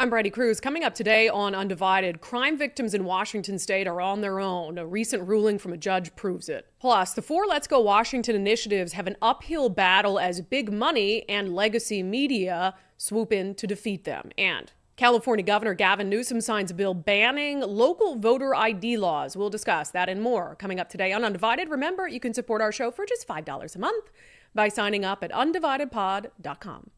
I'm Brandi Kruse. Coming up today on Undivided, crime victims in Washington state are on their own. A recent ruling from a judge proves it. Plus, the four Let's Go Washington initiatives have an uphill battle as big money and legacy media swoop in to defeat them. And California Governor Gavin Newsom signs a bill banning local voter ID laws. We'll discuss that and more coming up today on Undivided. Remember, you can support our show for just $5 a month by signing up at undividedpod.com.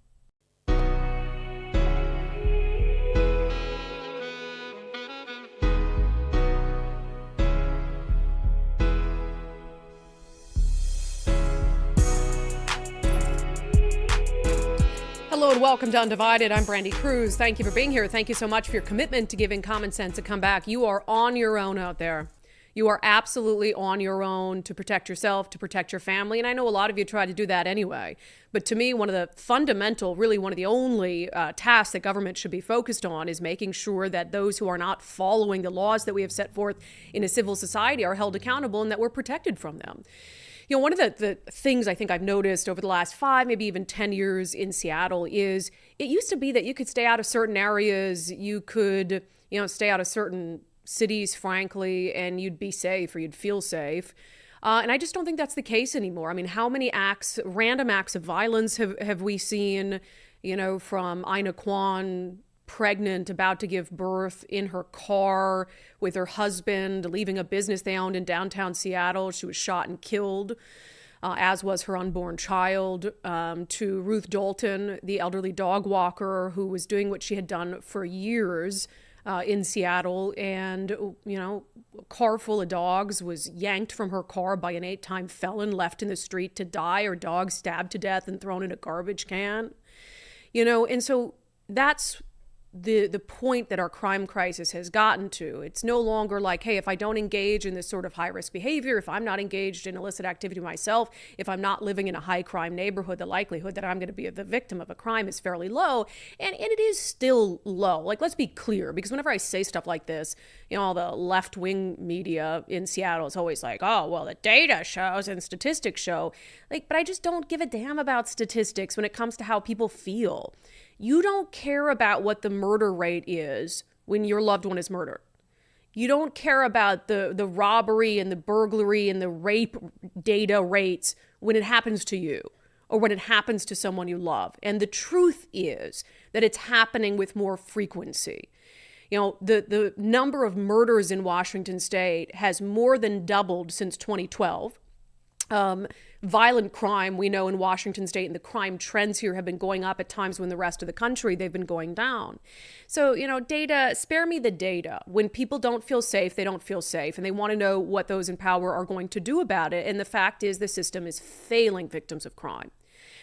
Hello and welcome to Undivided. I'm Brandi Kruse. Thank you for being here. Thank you so much for your commitment to giving common sense a comeback. You are on your own out there. You are absolutely on your own to protect yourself, to protect your family. And I know a lot of you try to do that anyway. But to me, one of the fundamental, really one of the only tasks that government should be focused on is making sure that those who are not following the laws that we have set forth in a civil society are held accountable and that we're protected from them. You know, one of the things I think I've noticed over the last 5, maybe even 10 years in Seattle is it used to be that you could stay out of certain areas, you could, stay out of certain cities, frankly, and you'd be safe or you'd feel safe. And I just don't think that's the case anymore. I mean, how many random acts of violence have we seen, from Ina Kwan, pregnant, about to give birth in her car with her husband, leaving a business they owned in downtown Seattle. She was shot and killed, as was her unborn child, to Ruth Dalton, the elderly dog walker who was doing what she had done for years in Seattle. And, a car full of dogs was yanked from her car by an 8-time felon, left in the street to die, or dog stabbed to death and thrown in a garbage can. And so that's the point that our crime crisis has gotten to. It's no longer like, hey, if I don't engage in this sort of high-risk behavior, if I'm not engaged in illicit activity myself, if I'm not living in a high-crime neighborhood, the likelihood that I'm going to be the victim of a crime is fairly low. And it is still low. Like, let's be clear, because whenever I say stuff like this, all the left-wing media in Seattle is always like, oh, well, the data shows and statistics show. But I just don't give a damn about statistics when it comes to how people feel. You don't care about what the murder rate is when your loved one is murdered. You don't care about the robbery and the burglary and the rape data rates when it happens to you or when it happens to someone you love. And the truth is that it's happening with more frequency. The number of murders in Washington state has more than doubled since 2012. Violent crime, we know in Washington state, and the crime trends here have been going up at times when the rest of the country, they've been going down. So, data, spare me the data. When people don't feel safe, they don't feel safe, and they want to know what those in power are going to do about it. And the fact is the system is failing victims of crime.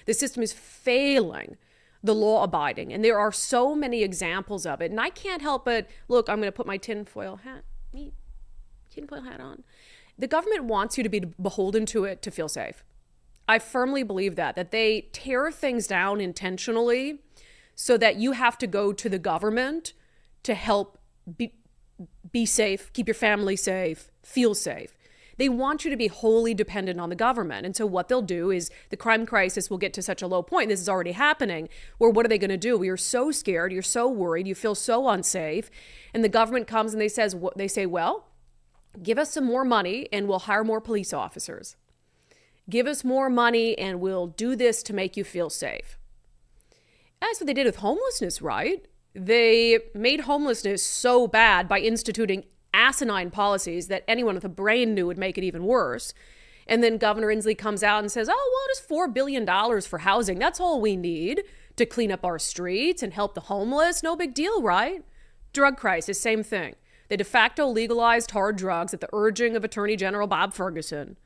The system is failing the law-abiding, and there are so many examples of it. And I can't help but, look, I'm going to put my tinfoil hat on. The government wants you to be beholden to it to feel safe. I firmly believe that they tear things down intentionally so that you have to go to the government to help be safe, keep your family safe, feel safe. They want you to be wholly dependent on the government. And so what they'll do is the crime crisis will get to such a low point, this is already happening, where what are they going to do? You're so scared, you're so worried, you feel so unsafe, and the government comes and they say, well, give us some more money and we'll hire more police officers. Give us more money and we'll do this to make you feel safe. That's what they did with homelessness, right? They made homelessness so bad by instituting asinine policies that anyone with a brain knew would make it even worse. And then Governor Inslee comes out and says, oh, well, just $4 billion for housing. That's all we need to clean up our streets and help the homeless. No big deal, right? Drug crisis, same thing. They de facto legalized hard drugs at the urging of Attorney General Bob Ferguson.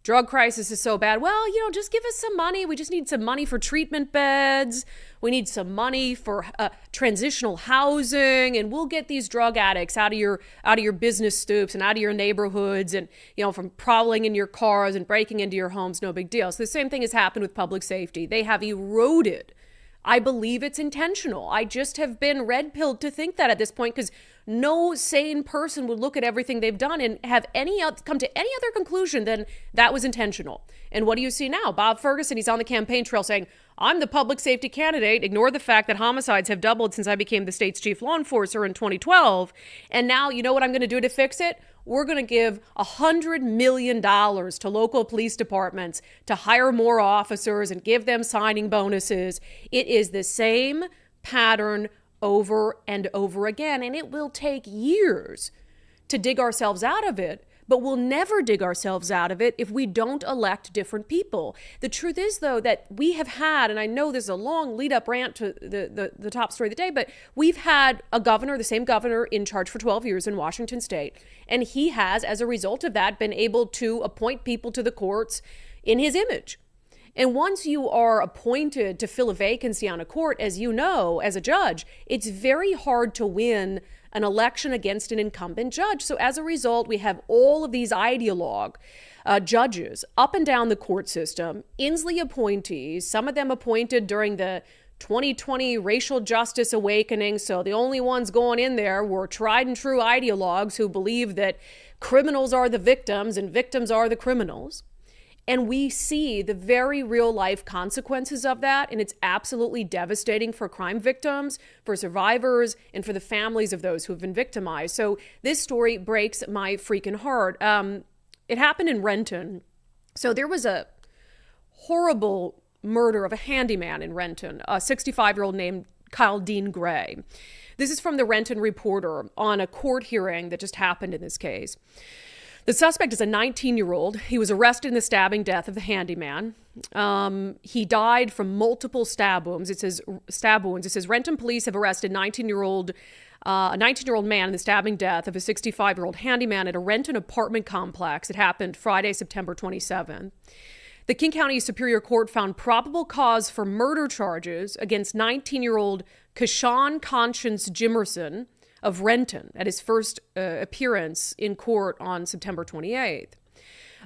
Drug crisis is so bad. Well, just give us some money. We just need some money for treatment beds. We need some money for transitional housing, and we'll get these drug addicts out of your business stoops and out of your neighborhoods, and from prowling in your cars and breaking into your homes. No big deal. So the same thing has happened with public safety. They have eroded. I believe it's intentional. I just have been red-pilled to think that at this point, because no sane person would look at everything they've done and have come to any other conclusion than that was intentional. And what do you see now? Bob Ferguson, he's on the campaign trail saying, I'm the public safety candidate. Ignore the fact that homicides have doubled since I became the state's chief law enforcer in 2012. And now, you know what I'm going to do to fix it? We're going to give $100 million to local police departments to hire more officers and give them signing bonuses. It is the same pattern over and over again, and it will take years to dig ourselves out of it, but we'll never dig ourselves out of it if we don't elect different people. The truth is, though, that we have had, and I know there's a long lead-up rant to the top story of the day, but we've had a governor, the same governor, in charge for 12 years in Washington state, and he has, as a result of that, been able to appoint people to the courts in his image. And once you are appointed to fill a vacancy on a court, as you know, as a judge, it's very hard to win an election against an incumbent judge. So as a result, we have all of these ideologue judges up and down the court system, Inslee appointees, some of them appointed during the 2020 racial justice awakening. So the only ones going in there were tried and true ideologues who believe that criminals are the victims and victims are the criminals. And we see the very real life consequences of that. And it's absolutely devastating for crime victims, for survivors, and for the families of those who have been victimized. So this story breaks my freaking heart. It happened in Renton. So there was a horrible murder of a handyman in Renton, a 65-year-old named Kyle Dean Gray. This is from the Renton Reporter on a court hearing that just happened in this case. The suspect is a 19-year-old. He was arrested in the stabbing death of the handyman. He died from multiple stab wounds. It says Renton police have arrested a 19-year-old man in the stabbing death of a 65-year-old handyman at a Renton apartment complex. It happened Friday, September 27th. The King County Superior Court found probable cause for murder charges against 19-year-old Kashawn Conscience Jimerson of Renton at his first appearance in court on September 28th.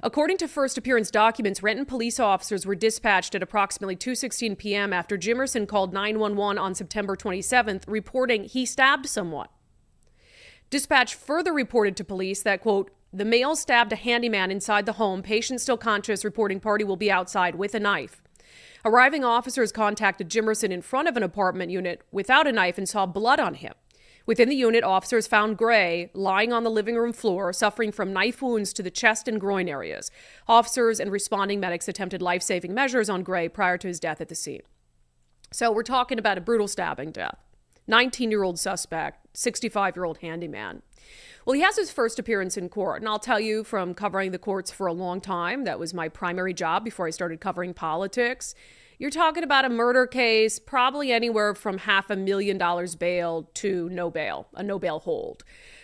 According to first appearance documents, Renton police officers were dispatched at approximately 2:16 p.m. after Jimerson called 911 on September 27th, reporting he stabbed someone. Dispatch further reported to police that, quote, the male stabbed a handyman inside the home. Patient still conscious, reporting party will be outside with a knife. Arriving officers contacted Jimerson in front of an apartment unit without a knife and saw blood on him. Within the unit, officers found Gray lying on the living room floor, suffering from knife wounds to the chest and groin areas. Officers and responding medics attempted life-saving measures on Gray prior to his death at the scene. So we're talking about a brutal stabbing death. 19-year-old suspect, 65-year-old handyman. Well, he has his first appearance in court, and I'll tell you from covering the courts for a long time, that was my primary job before I started covering politics. You're talking about a murder case, probably anywhere from $500,000 bail to no bail, a no bail hold.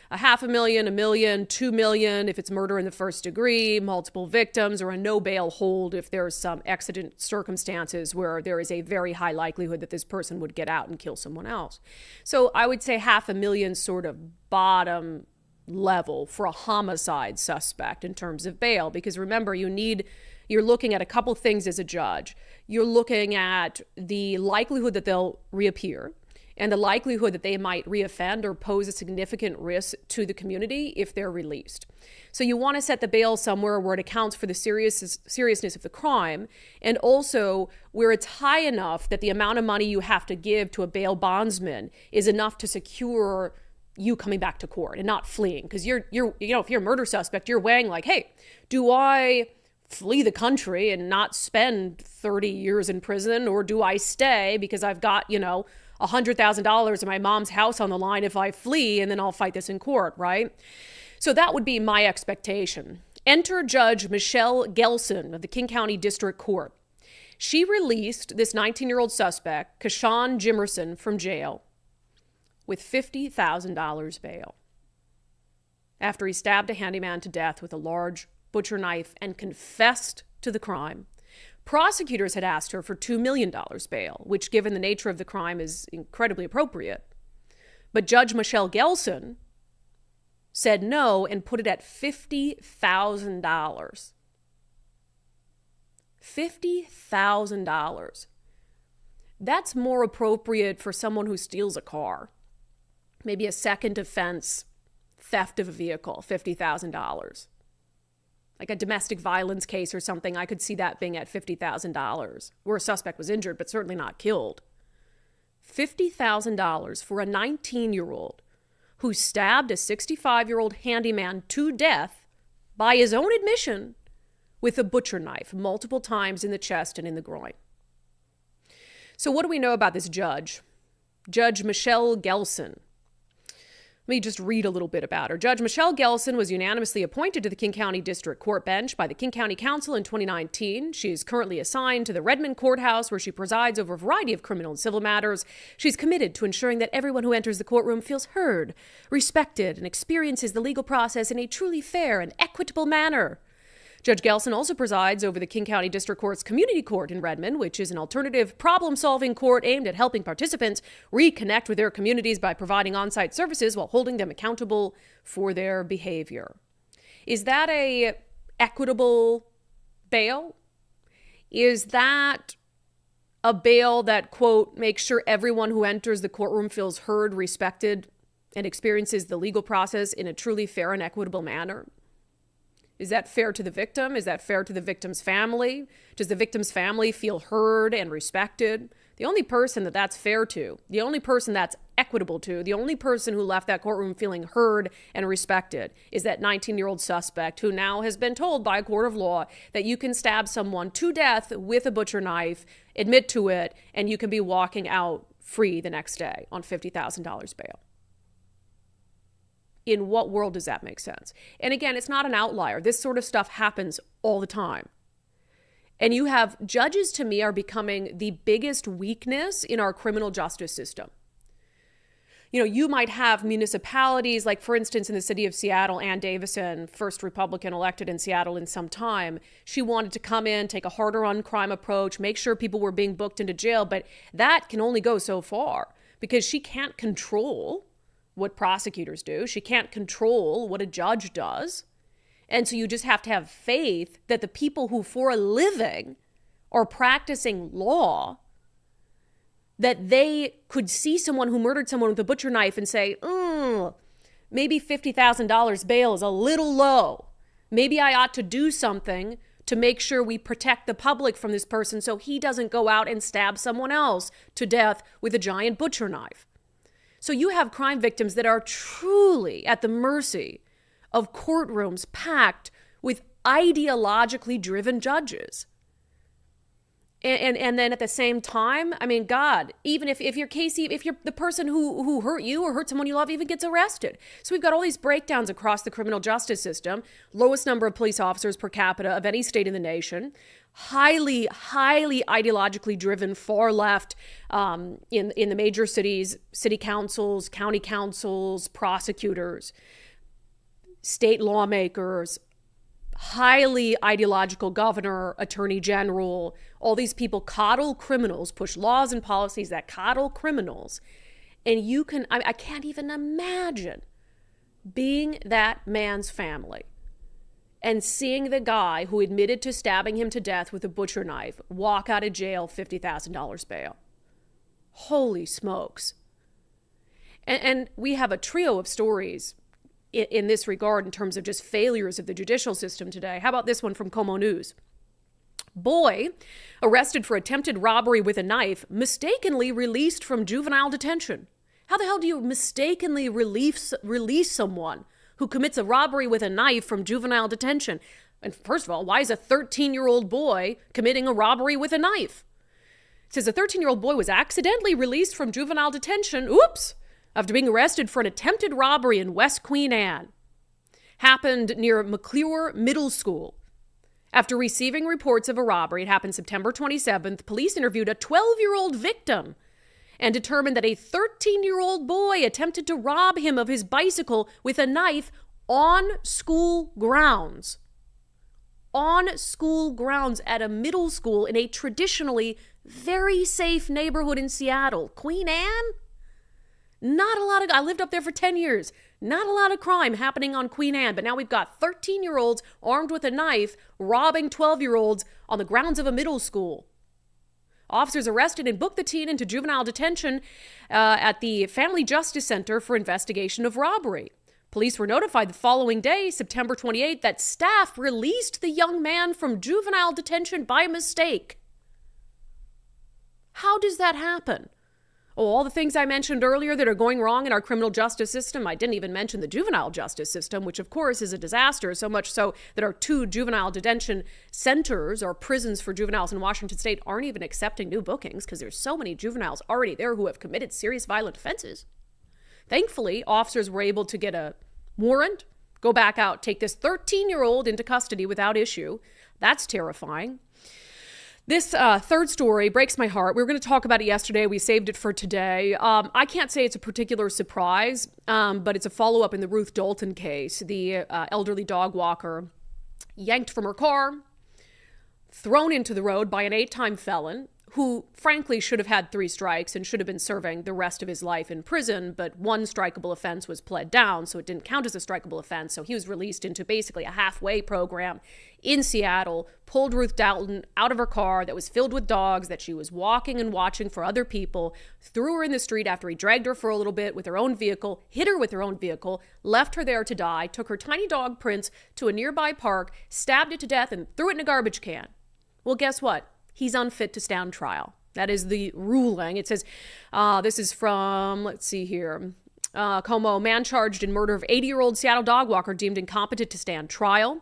$500,000, $1 million, $2 million if it's murder in the first degree, multiple victims, or a no bail hold if there's some exigent circumstances where there is a very high likelihood that this person would get out and kill someone else. So I would say $500,000 sort of bottom level for a homicide suspect in terms of bail, because remember, you're looking at a couple things as a judge. You're looking at the likelihood that they'll reappear and the likelihood that they might reoffend or pose a significant risk to the community if they're released. So you want to set the bail somewhere where it accounts for the seriousness of the crime, and also where it's high enough that the amount of money you have to give to a bail bondsman is enough to secure you coming back to court and not fleeing. Because if you're a murder suspect, you're weighing like, hey, do I flee the country and not spend 30 years in prison, or do I stay because I've got, $100,000 in my mom's house on the line if I flee, and then I'll fight this in court, right? So that would be my expectation. Enter Judge Michelle Gelson of the King County District Court. She released this 19-year-old suspect, Kashawn Jimerson, from jail with $50,000 bail after he stabbed a handyman to death with a large butcher knife and confessed to the crime. Prosecutors had asked her for $2 million bail, which given the nature of the crime is incredibly appropriate. But Judge Michelle Gelson said no and put it at $50,000. $50,000. That's more appropriate for someone who steals a car. maybe a second offense, theft of a vehicle, $50,000. Like a domestic violence case or something, I could see that being at $50,000, where a suspect was injured, but certainly not killed. $50,000 for a 19-year-old who stabbed a 65-year-old handyman to death by his own admission with a butcher knife multiple times in the chest and in the groin. So what do we know about this judge? Judge Michelle Gelson. Let me just read a little bit about her. Judge Michelle Gelson was unanimously appointed to the King County District Court bench by the King County Council in 2019. She is currently assigned to the Redmond Courthouse, where she presides over a variety of criminal and civil matters. She's committed to ensuring that everyone who enters the courtroom feels heard, respected, and experiences the legal process in a truly fair and equitable manner. Judge Gelson also presides over the King County District Court's Community Court in Redmond, which is an alternative problem-solving court aimed at helping participants reconnect with their communities by providing on-site services while holding them accountable for their behavior. Is that a equitable bail? Is that a bail that, quote, makes sure everyone who enters the courtroom feels heard, respected, and experiences the legal process in a truly fair and equitable manner? Is that fair to the victim? Is that fair to the victim's family? Does the victim's family feel heard and respected? The only person that that's fair to, the only person that's equitable to, the only person who left that courtroom feeling heard and respected is that 19-year-old suspect who now has been told by a court of law that you can stab someone to death with a butcher knife, admit to it, and you can be walking out free the next day on $50,000 bail. In what world does that make sense? And again, it's not an outlier. This sort of stuff happens all the time. And you have judges, to me, are becoming the biggest weakness in our criminal justice system. You know, you might have municipalities, like for instance, in the city of Seattle, Ann Davison, first Republican elected in Seattle in some time, she wanted to come in, take a harder on crime approach, make sure people were being booked into jail. But that can only go so far because she can't control what prosecutors do. She can't control what a judge does. And so you just have to have faith that the people who for a living are practicing law, that they could see someone who murdered someone with a butcher knife and say, maybe $50,000 bail is a little low. Maybe I ought to do something to make sure we protect the public from this person so he doesn't go out and stab someone else to death with a giant butcher knife. So you have crime victims that are truly at the mercy of courtrooms packed with ideologically driven judges. And then at the same time, I mean, God, even if you're Casey, if you're the person who hurt you or hurt someone you love even gets arrested. So we've got all these breakdowns across the criminal justice system, lowest number of police officers per capita of any state in the nation, highly ideologically driven, far left in the major cities, city councils, county councils, prosecutors, state lawmakers, highly ideological governor, attorney general. All these people coddle criminals, push laws and policies that coddle criminals. And I can't even imagine being that man's family and seeing the guy who admitted to stabbing him to death with a butcher knife walk out of jail, $50,000 bail. Holy smokes. And we have a trio of stories in this regard in terms of just failures of the judicial system today. How about this one from Como News? Boy arrested for attempted robbery with a knife, mistakenly released from juvenile detention. How the hell do you mistakenly release someone who commits a robbery with a knife from juvenile detention? And first of all, why is a 13-year-old boy committing a robbery with a knife? It says a 13-year-old boy was accidentally released from juvenile detention, after being arrested for an attempted robbery in West Queen Anne. Happened near McClure Middle School. After receiving reports of a robbery, it happened September 27th, police interviewed a 12-year-old victim and determined that a 13-year-old boy attempted to rob him of his bicycle with a knife on school grounds. On school grounds at a middle school in a traditionally very safe neighborhood in Seattle. Queen Anne? I lived up there for 10 years. Not a lot of crime happening on Queen Anne, but now we've got 13-year-olds armed with a knife robbing 12-year-olds on the grounds of a middle school. Officers arrested and booked the teen into juvenile detention at the Family Justice Center for investigation of robbery. Police were notified the following day, September 28th, that staff released the young man from juvenile detention by mistake. How does that happen? Oh, all the things I mentioned earlier that are going wrong in our criminal justice system. I didn't even mention the juvenile justice system, which of course is a disaster, so much so that our 2 juvenile detention centers or prisons for juveniles in Washington state aren't even accepting new bookings because there's so many juveniles already there who have committed serious violent offenses. Thankfully, officers were able to get a warrant, go back out, take this 13-year-old into custody without issue. That's terrifying. This third story breaks my heart. We were going to talk about it yesterday. We saved it for today. I can't say it's a particular surprise, but it's a follow-up in the Ruth Dalton case. The elderly dog walker yanked from her car, thrown into the road by an 8-time felon who frankly should have had 3 strikes and should have been serving the rest of his life in prison, but 1 strikeable offense was pled down, so it didn't count as a strikeable offense. So he was released into basically a halfway program in Seattle, pulled Ruth Dalton out of her car that was filled with dogs that she was walking and watching for other people, threw her in the street after he dragged her for a little bit with her own vehicle, hit her with her own vehicle, left her there to die, took her tiny dog Prince to a nearby park, stabbed it to death, and threw it in a garbage can. Well, guess what? He's unfit to stand trial. That is the ruling. It says, this is from, let's see here, Como, man charged in murder of 80-year-old Seattle dog walker deemed incompetent to stand trial.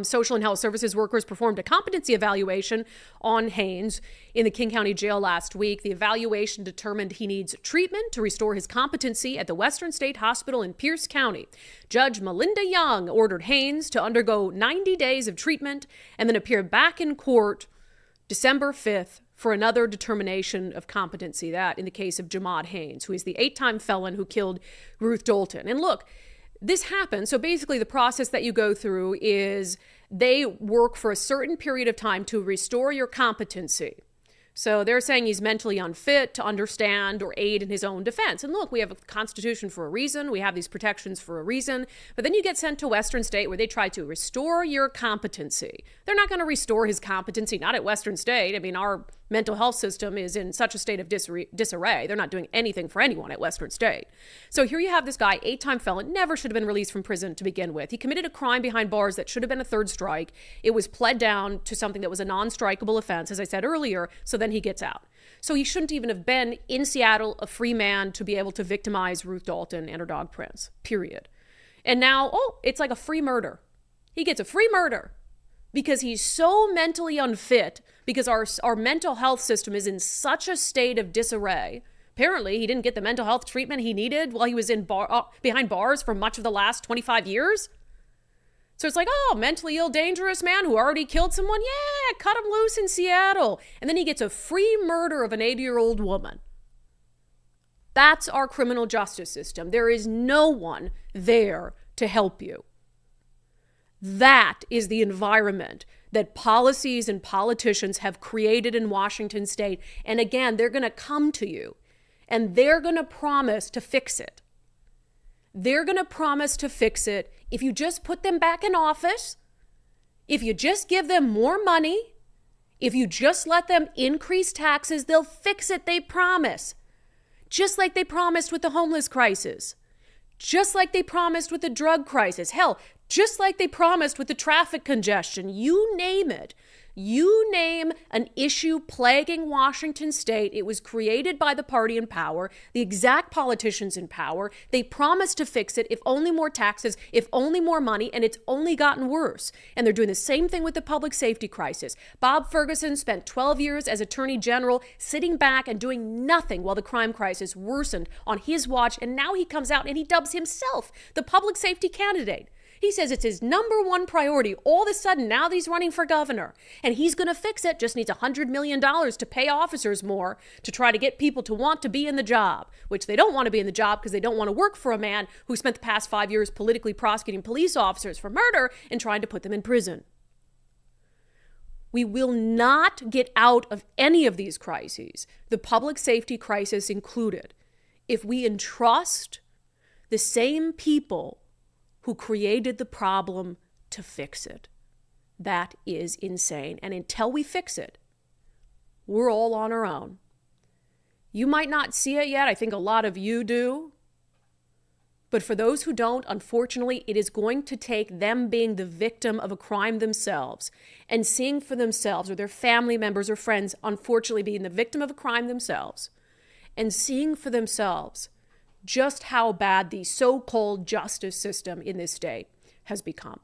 Social and health services workers performed a competency evaluation on Haynes in the King County Jail last week. The evaluation determined he needs treatment to restore his competency at the Western State Hospital in Pierce County. Judge Melinda Young ordered Haynes to undergo 90 days of treatment and then appear back in court December 5th for another determination of competency, that in the case of Jamad Haynes, who is the 8-time felon who killed Ruth Dalton. And look, this happens. So basically the process that you go through is they work for a certain period of time to restore your competency. So they're saying he's mentally unfit to understand or aid in his own defense. And look, we have a constitution for a reason. We have these protections for a reason. But then you get sent to Western State where they try to restore your competency. They're not going to restore his competency, not at Western State. I mean, our mental health system is in such a state of disarray. They're not doing anything for anyone at Western State. So here you have this guy, 8-time felon, never should have been released from prison to begin with. He committed a crime behind bars that should have been a 3rd strike. It was pled down to something that was a non-strikeable offense, as I said earlier, so then he gets out. So he shouldn't even have been in Seattle, a free man, to be able to victimize Ruth Dalton and her dog Prince, period. And now, it's like a free murder. He gets a free murder because he's so mentally unfit, because our mental health system is in such a state of disarray. Apparently, he didn't get the mental health treatment he needed while he was behind bars for much of the last 25 years. So it's like, mentally ill, dangerous man who already killed someone? Yeah, cut him loose in Seattle. And then he gets a free murder of an 80-year-old woman. That's our criminal justice system. There is no one there to help you. That is the environment that policies and politicians have created in Washington state. And again, they're going to come to you and they're going to promise to fix it. They're going to promise to fix it if you just put them back in office, if you just give them more money, if you just let them increase taxes, they'll fix it, they promise. Just like they promised with the homeless crisis. Just like they promised with the drug crisis. Hell, just like they promised with the traffic congestion. You name it. You name an issue plaguing Washington state. It was created by the party in power, the exact politicians in power. They promised to fix it, if only more taxes, if only more money, and it's only gotten worse. And they're doing the same thing with the public safety crisis. Bob Ferguson spent 12 years as Attorney General sitting back and doing nothing while the crime crisis worsened on his watch, and now he comes out and he dubs himself the public safety candidate. He says it's his number one priority. All of a sudden, now that he's running for governor, and he's going to fix it, just needs $100 million to pay officers more to try to get people to want to be in the job, which they don't want to be in the job because they don't want to work for a man who spent the past 5 years politically prosecuting police officers for murder and trying to put them in prison. We will not get out of any of these crises, the public safety crisis included, if we entrust the same people who created the problem to fix it. That is insane. And until we fix it, we're all on our own. You might not see it yet. I think a lot of you do. But for those who don't, unfortunately, it is going to take them being the victim of a crime themselves and seeing for themselves, or their family members or friends, unfortunately, being the victim of a crime themselves and seeing for themselves just how bad the so-called justice system in this state has become.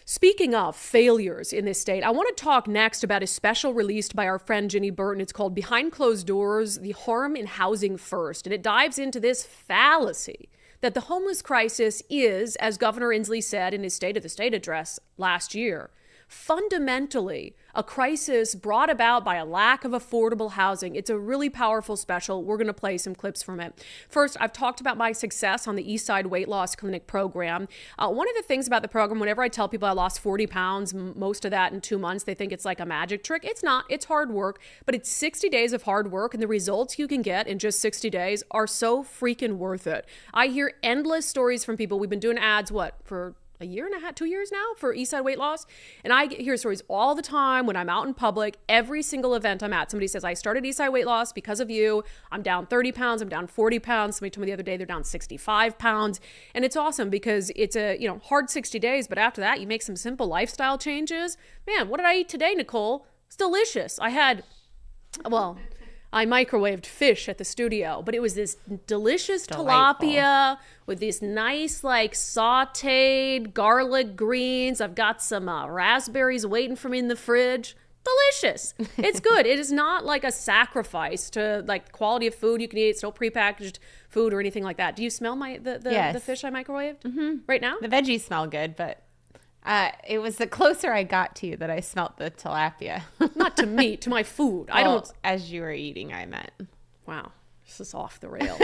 Speaking of failures in this state, I want to talk next about a special released by our friend Ginny Burton. It's called Behind Closed Doors, The Harm in Housing First. And it dives into this fallacy that the homeless crisis is, as Governor Inslee said in his State of the State address last year, fundamentally a crisis brought about by a lack of affordable housing. It's a really powerful special. We're going to play some clips from it. First, I've talked about my success on the Eastside Weight Loss Clinic program. One of the things about the program, whenever I tell people I lost 40 pounds, most of that in 2 months, they think it's like a magic trick. It's not. It's hard work, but it's 60 days of hard work, and the results you can get in just 60 days are so freaking worth it. I hear endless stories from people. We've been doing ads, for a year and a half, 2 years now for Eastside Weight Loss. And I hear stories all the time when I'm out in public. Every single event I'm at, somebody says, I started Eastside Weight Loss because of you. I'm down 30 pounds. I'm down 40 pounds. Somebody told me the other day they're down 65 pounds. And it's awesome because it's a hard 60 days. But after that, you make some simple lifestyle changes. Man, what did I eat today, Nicole? It's delicious. I microwaved fish at the studio, but it was this delicious tilapia with these nice, sauteed garlic greens. I've got some raspberries waiting for me in the fridge. Delicious. It's good. It is not like a sacrifice to quality of food you can eat. It's no prepackaged food or anything like that. Do you smell the fish I microwaved right now? The veggies smell good, but it was the closer I got to you that I smelt the tilapia. Not to me, to my food. As you were eating, I meant. Wow, this is off the rails.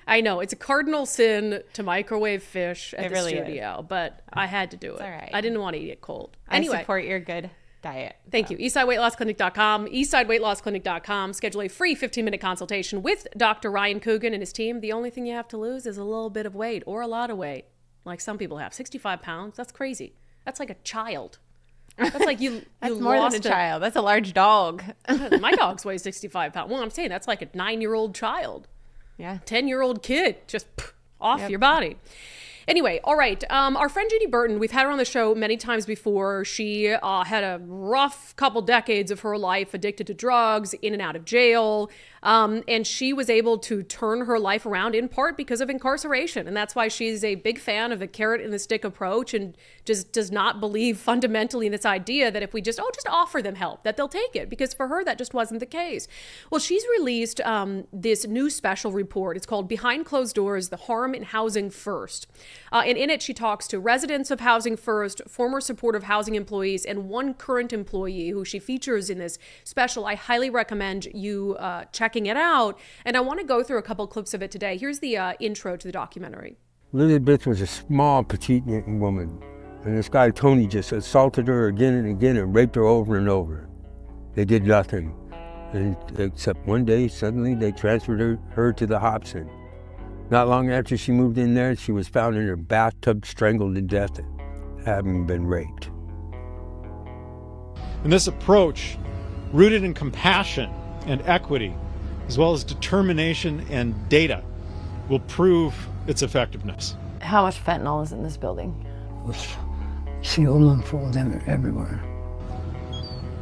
I know, it's a cardinal sin to microwave fish at the studio, but I had to do it. All right. I didn't want to eat it cold. Anyway, I support your good diet. Thank you. EastsideWeightLossClinic.com, EastsideWeightLossClinic.com. Schedule a free 15-minute consultation with Dr. Ryan Coogan and his team. The only thing you have to lose is a little bit of weight or a lot of weight, like some people have. 65 pounds, that's crazy. That's like a child. That's like you That's more than a child. That's a large dog. My dogs weigh 65 pounds. Well, I'm saying that's like a 9-year-old child. Yeah. 10-year-old kid. Just off your body. Anyway, all right. Our friend Ginny Burton, we've had her on the show many times before. She had a rough couple decades of her life, addicted to drugs, in and out of jail. And she was able to turn her life around in part because of incarceration. And that's why she's a big fan of the carrot and the stick approach and just does not believe fundamentally in this idea that if we just offer them help, that they'll take it. Because for her, that just wasn't the case. Well, she's released this new special report. It's called Behind Closed Doors, The Harm in Housing First. And in it, she talks to residents of Housing First, former supportive housing employees, and one current employee who she features in this special. I highly recommend you checking it out. And I want to go through a couple clips of it today. Here's the intro to the documentary. Elizabeth was a small, petite young woman. And this guy, Tony, just assaulted her again and again and raped her over and over. They did nothing. And except one day, suddenly, they transferred her to the Hobson. Not long after she moved in there, she was found in her bathtub, strangled to death, having been raped. And this approach, rooted in compassion and equity, as well as determination and data, will prove its effectiveness. How much fentanyl is in this building? Sealed and full everywhere.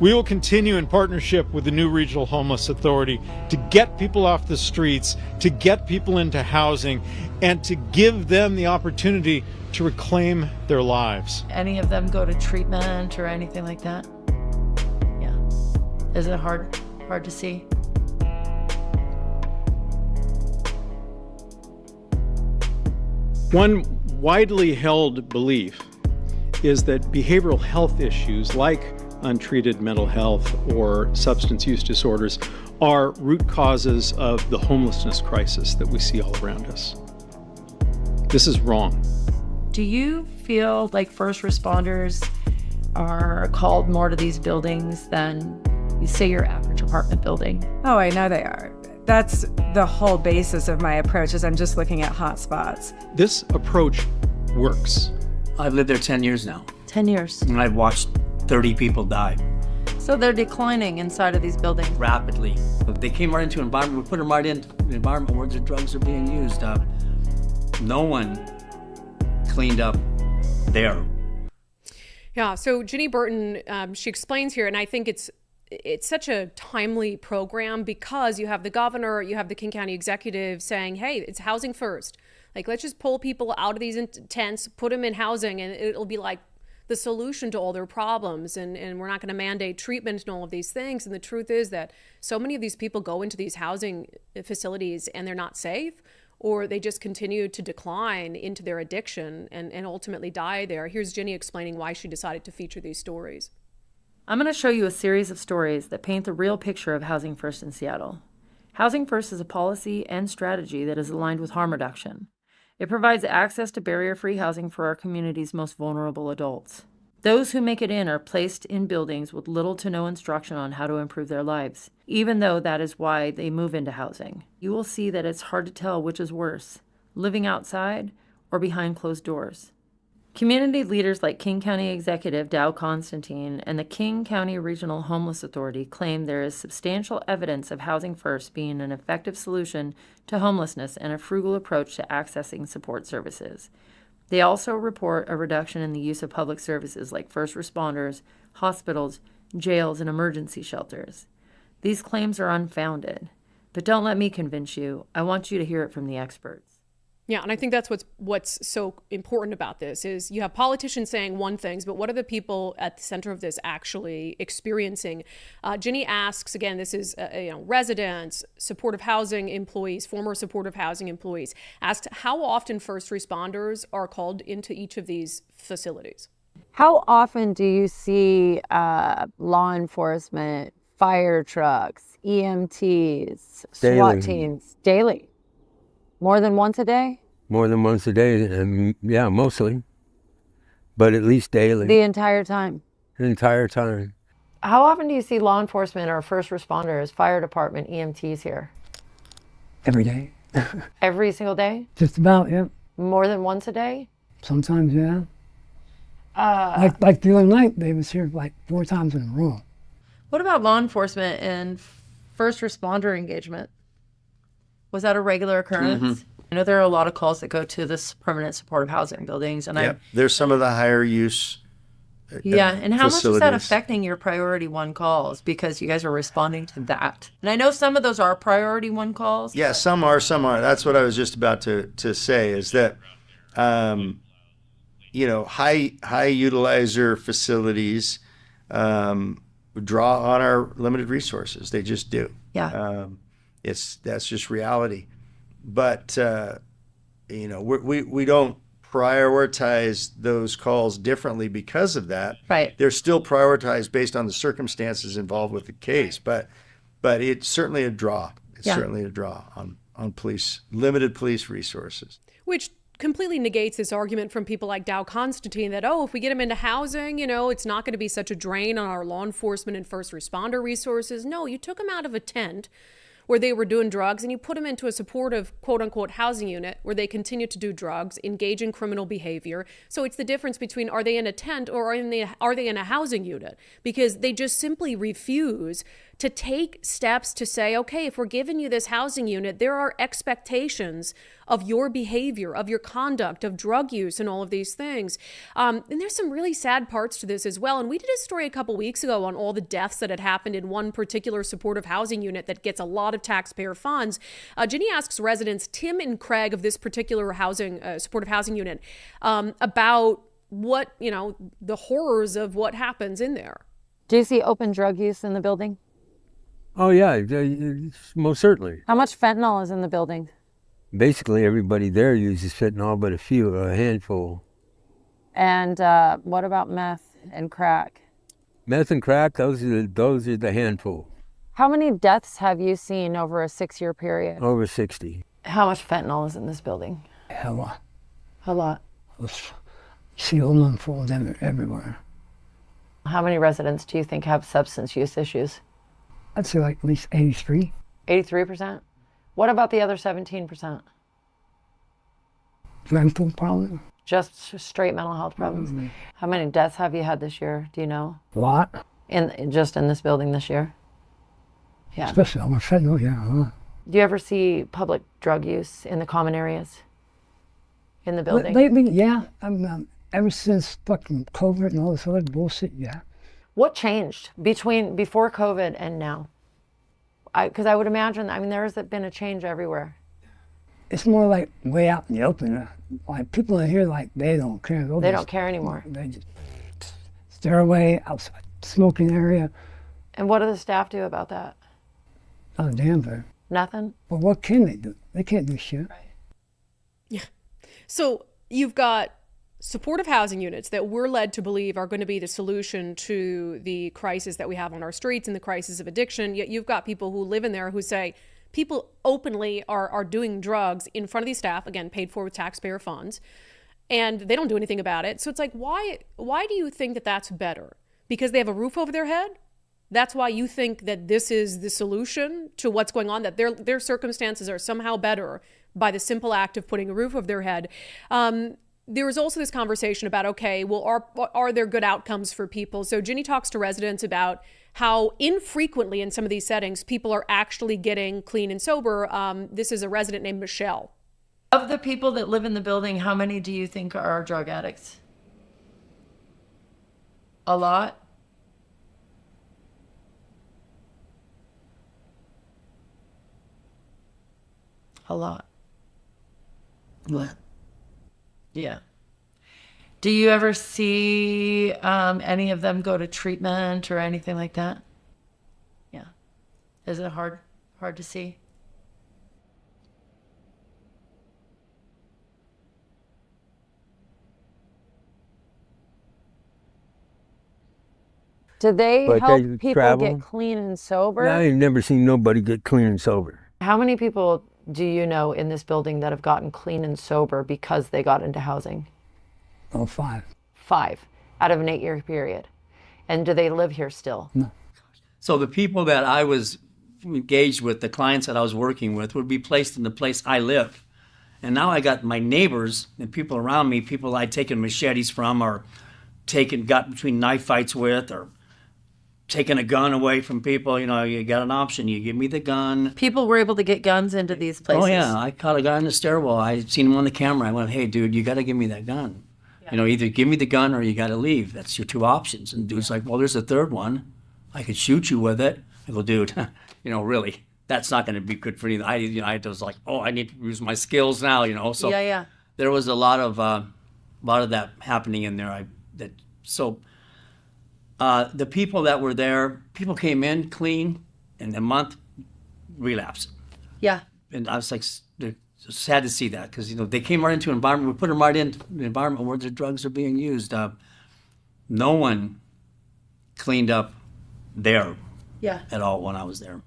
We will continue in partnership with the new Regional Homeless Authority to get people off the streets, to get people into housing, and to give them the opportunity to reclaim their lives. Any of them go to treatment or anything like that? Yeah. Is it hard to see? One widely held belief is that behavioral health issues like untreated mental health or substance use disorders are root causes of the homelessness crisis that we see all around us. This is wrong. Do you feel like first responders are called more to these buildings than, you say, your average apartment building? Oh, I know they are. That's the whole basis of my approach, is I'm just looking at hotspots. This approach works. I've lived there 10 years now, 10 years. and I've watched 30 people die. So they're declining inside of these buildings. Rapidly. They came right into an environment, we put them right into an environment where the drugs are being used. No one cleaned up there. Yeah, so Ginny Burton, she explains here, and I think it's such a timely program because you have the governor, you have the King County executive saying, hey, it's housing first. Like, let's just pull people out of these tents, put them in housing, and it'll be like the solution to all their problems. And we're not going to mandate treatment and all of these things. And the truth is that so many of these people go into these housing facilities and they're not safe, or they just continue to decline into their addiction and ultimately die there. Here's Ginny explaining why she decided to feature these stories. I'm going to show you a series of stories that paint the real picture of Housing First in Seattle. Housing First is a policy and strategy that is aligned with harm reduction. It provides access to barrier-free housing for our community's most vulnerable adults. Those who make it in are placed in buildings with little to no instruction on how to improve their lives, even though that is why they move into housing. You will see that it's hard to tell which is worse, living outside or behind closed doors. Community leaders like King County Executive Dow Constantine and the King County Regional Homeless Authority claim there is substantial evidence of Housing First being an effective solution to homelessness and a frugal approach to accessing support services. They also report a reduction in the use of public services like first responders, hospitals, jails, and emergency shelters. These claims are unfounded, but don't let me convince you. I want you to hear it from the experts. Yeah, and I think that's what's so important about this is you have politicians saying one thing, but what are the people at the center of this actually experiencing? Ginny asks, again, this is residents, supportive housing employees, former supportive housing employees, asked how often first responders are called into each of these facilities. How often do you see law enforcement, fire trucks, EMTs, SWAT teams daily? More than once a day? More than once a day, and yeah, mostly. But at least daily. The entire time? The entire time. How often do you see law enforcement or first responders, fire department, EMTs here? Every day. Every single day? Just about, yeah. More than once a day? Sometimes, yeah. Like the other night, they was here like 4 times in a row. What about law enforcement and first responder engagement? Was that a regular occurrence? Mm-hmm. I know there are a lot of calls that go to this permanent supportive housing buildings, and there's some of the higher use. And how much is that facilities. affecting your priority 1 calls because you guys are responding to that? And I know some of those are priority 1 calls. Yeah, some are. That's what I was just about to say is that, high utilizer facilities draw on our limited resources. They just do. Yeah. That's just reality. But, we don't prioritize those calls differently because of that. Right. They're still prioritized based on the circumstances involved with the case. But it's certainly a draw. It's certainly a draw on limited police resources. Which completely negates this argument from people like Dow Constantine that, if we get them into housing, it's not going to be such a drain on our law enforcement and first responder resources. No, you took them out of a tent where they were doing drugs and you put them into a supportive, quote unquote, housing unit where they continue to do drugs, engage in criminal behavior. So it's the difference between are they in a tent or are they in a housing unit? Because they just simply refuse to take steps to say, okay, if we're giving you this housing unit, there are expectations of your behavior, of your conduct, of drug use and all of these things. And there's some really sad parts to this as well. And we did a story a couple weeks ago on all the deaths that had happened in one particular supportive housing unit that gets a lot of taxpayer funds. Ginny asks residents, Tim and Craig of this particular supportive housing unit, about what, the horrors of what happens in there. Do you see open drug use in the building? Oh, yeah, most certainly. How much fentanyl is in the building? Basically, everybody there uses fentanyl, but a handful. And what about meth and crack? Meth and crack, those are the handful. How many deaths have you seen over a 6-year period? Over 60. How much fentanyl is in this building? A lot. A lot. See all them fall them everywhere. How many residents do you think have substance use issues? I'd say like at least 83. 83%? What about the other 17%? Mental problem? Just straight mental health problems. Mm-hmm. How many deaths have you had this year? Do you know? A lot. just in this building this year? Yeah. Especially on fentanyl, yeah. Do you ever see public drug use in the common areas in the building? Lately, yeah. Ever since fucking COVID and all this other bullshit, yeah. What changed before COVID and now? Because I would imagine, I mean, there has been a change everywhere. It's more like way out in the open. Like people in here, like they don't care. They don't care anymore. They just stairway, outside smoking area. And what do the staff do about that? Not a damn thing. Nothing? Well, what can they do? They can't do shit. Yeah. So you've got supportive housing units that we're led to believe are going to be the solution to the crisis that we have on our streets and the crisis of addiction. Yet you've got people who live in there who say people openly are doing drugs in front of these staff, again, paid for with taxpayer funds, and they don't do anything about it. So it's like, why do you think that that's better? Because they have a roof over their head? That's why you think that this is the solution to what's going on, that their circumstances are somehow better by the simple act of putting a roof over their head. There was also this conversation about, okay, well, are there good outcomes for people? So Ginny talks to residents about how infrequently in some of these settings, people are actually getting clean and sober. This is a resident named Michelle. Of the people that live in the building, how many do you think are drug addicts? A lot? A lot. What? Yeah. Do you ever see any of them go to treatment or anything like that? Yeah. Is it hard to see? Do they But help they people travel. get clean and sober? I ain't never seen nobody get clean and sober. How many people do you know in this building that have gotten clean and sober because they got into housing? Oh, 5. 5 out of an 8-year period. And do they live here still? No. So the people that I was engaged with, the clients that I was working with, would be placed in the place I live. And now I got my neighbors and people around me, people I'd taken machetes from or got between knife fights with or taking a gun away from people. You know, you got an option. You give me the gun. People were able to get guns into these places. Oh, yeah. I caught a guy in the stairwell. I seen him on the camera. I went, hey, dude, you got to give me that gun. Yeah. You know, either give me the gun or you got to leave. That's your 2 options. And the dude's like, well, there's a third one. I could shoot you with it. I go, dude, you know, really, that's not going to be good for anything. I was like, oh, I need to use my skills now, you know. So yeah. There was a lot of that happening in there. The people that were there, people came in clean, and a month relapse. Yeah. And I was like, sad to see that because, you know, they came right into an environment. We put them right into the environment where the drugs are being used. No one cleaned up there at all when I was there.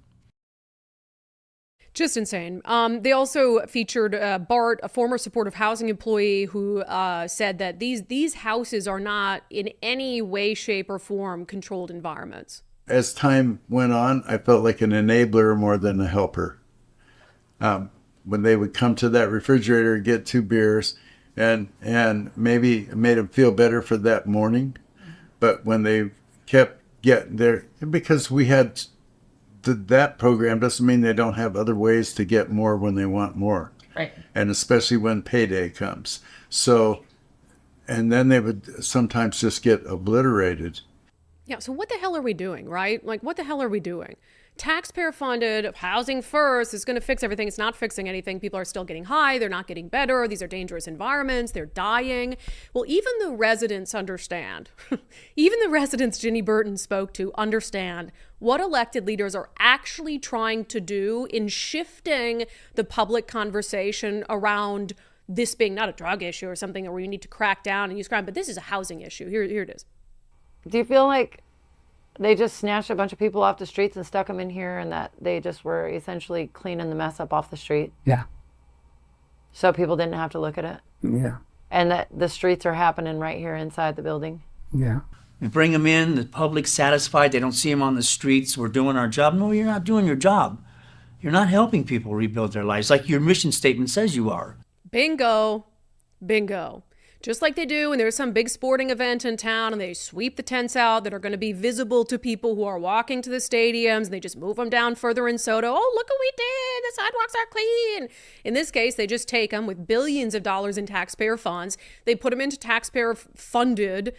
Just insane. They also featured Bart, a former supportive housing employee, who said that these houses are not in any way, shape, or form controlled environments. As time went on, I felt like an enabler more than a helper. When they would come to that refrigerator and get 2 beers and maybe it made them feel better for that morning, but when they kept getting there, because we had that program doesn't mean they don't have other ways to get more when they want more. Right. And especially when payday comes. So, and then they would sometimes just get obliterated. Yeah, so what the hell are we doing, right? Like, what the hell are we doing? Taxpayer funded housing first is going to fix everything. It's not fixing anything. People are still getting high. They're not getting better. These are dangerous environments. They're dying. Well, even the residents understand. Even the residents Ginny Burton spoke to understand what elected leaders are actually trying to do in shifting the public conversation around this being not a drug issue or something where you need to crack down and use crime, but this is a housing issue. Here it is. Do you feel like they just snatched a bunch of people off the streets and stuck them in here and that they just were essentially cleaning the mess up off the street? Yeah. So people didn't have to look at it? Yeah. And that the streets are happening right here inside the building? Yeah. We bring them in, the public's satisfied, they don't see them on the streets, we're doing our job. No, you're not doing your job. You're not helping people rebuild their lives like your mission statement says you are. Bingo. Bingo. just like they do when there's some big sporting event in town and they sweep the tents out that are going to be visible to people who are walking to the stadiums. And they just move them down further in Soto. Oh, look what we did. The sidewalks are clean. In this case, they just take them with billions of dollars in taxpayer funds. They put them into taxpayer funded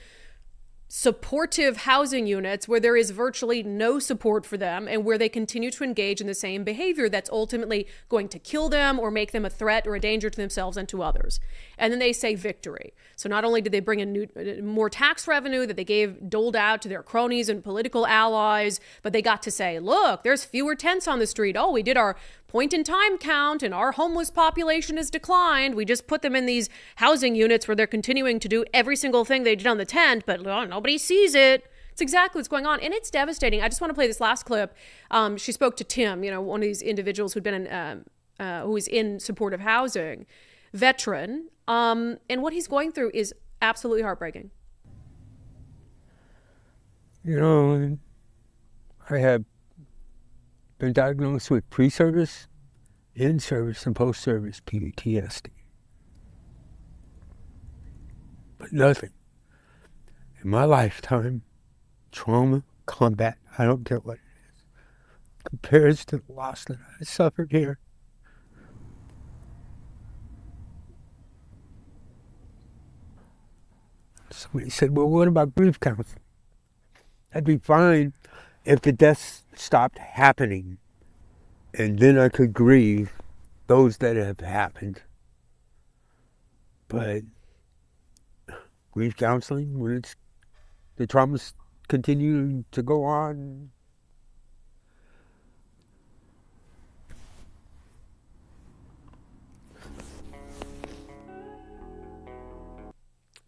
supportive housing units where there is virtually no support for them and where they continue to engage in the same behavior that's ultimately going to kill them or make them a threat or a danger to themselves and to others. And then they say victory. So not only did they bring in more tax revenue that they doled out to their cronies and political allies, but they got to say, look, there's fewer tents on the street. Oh, we did our point in time count and our homeless population has declined. We just put them in these housing units where they're continuing to do every single thing they did on the tent, but nobody sees it. It's exactly what's going on. And it's devastating. I just want to play this last clip. She spoke to Tim, one of these individuals who'd been who is in supportive housing, veteran. And what he's going through is absolutely heartbreaking. I have been diagnosed with pre-service, in-service, and post-service PTSD. But nothing in my lifetime, trauma, combat, I don't care what it is, compares to the loss that I suffered here. Somebody said, well, what about grief counseling? That'd be fine if the deaths stopped happening, and then I could grieve those that have happened. But grief counseling, when the traumas continue to go on,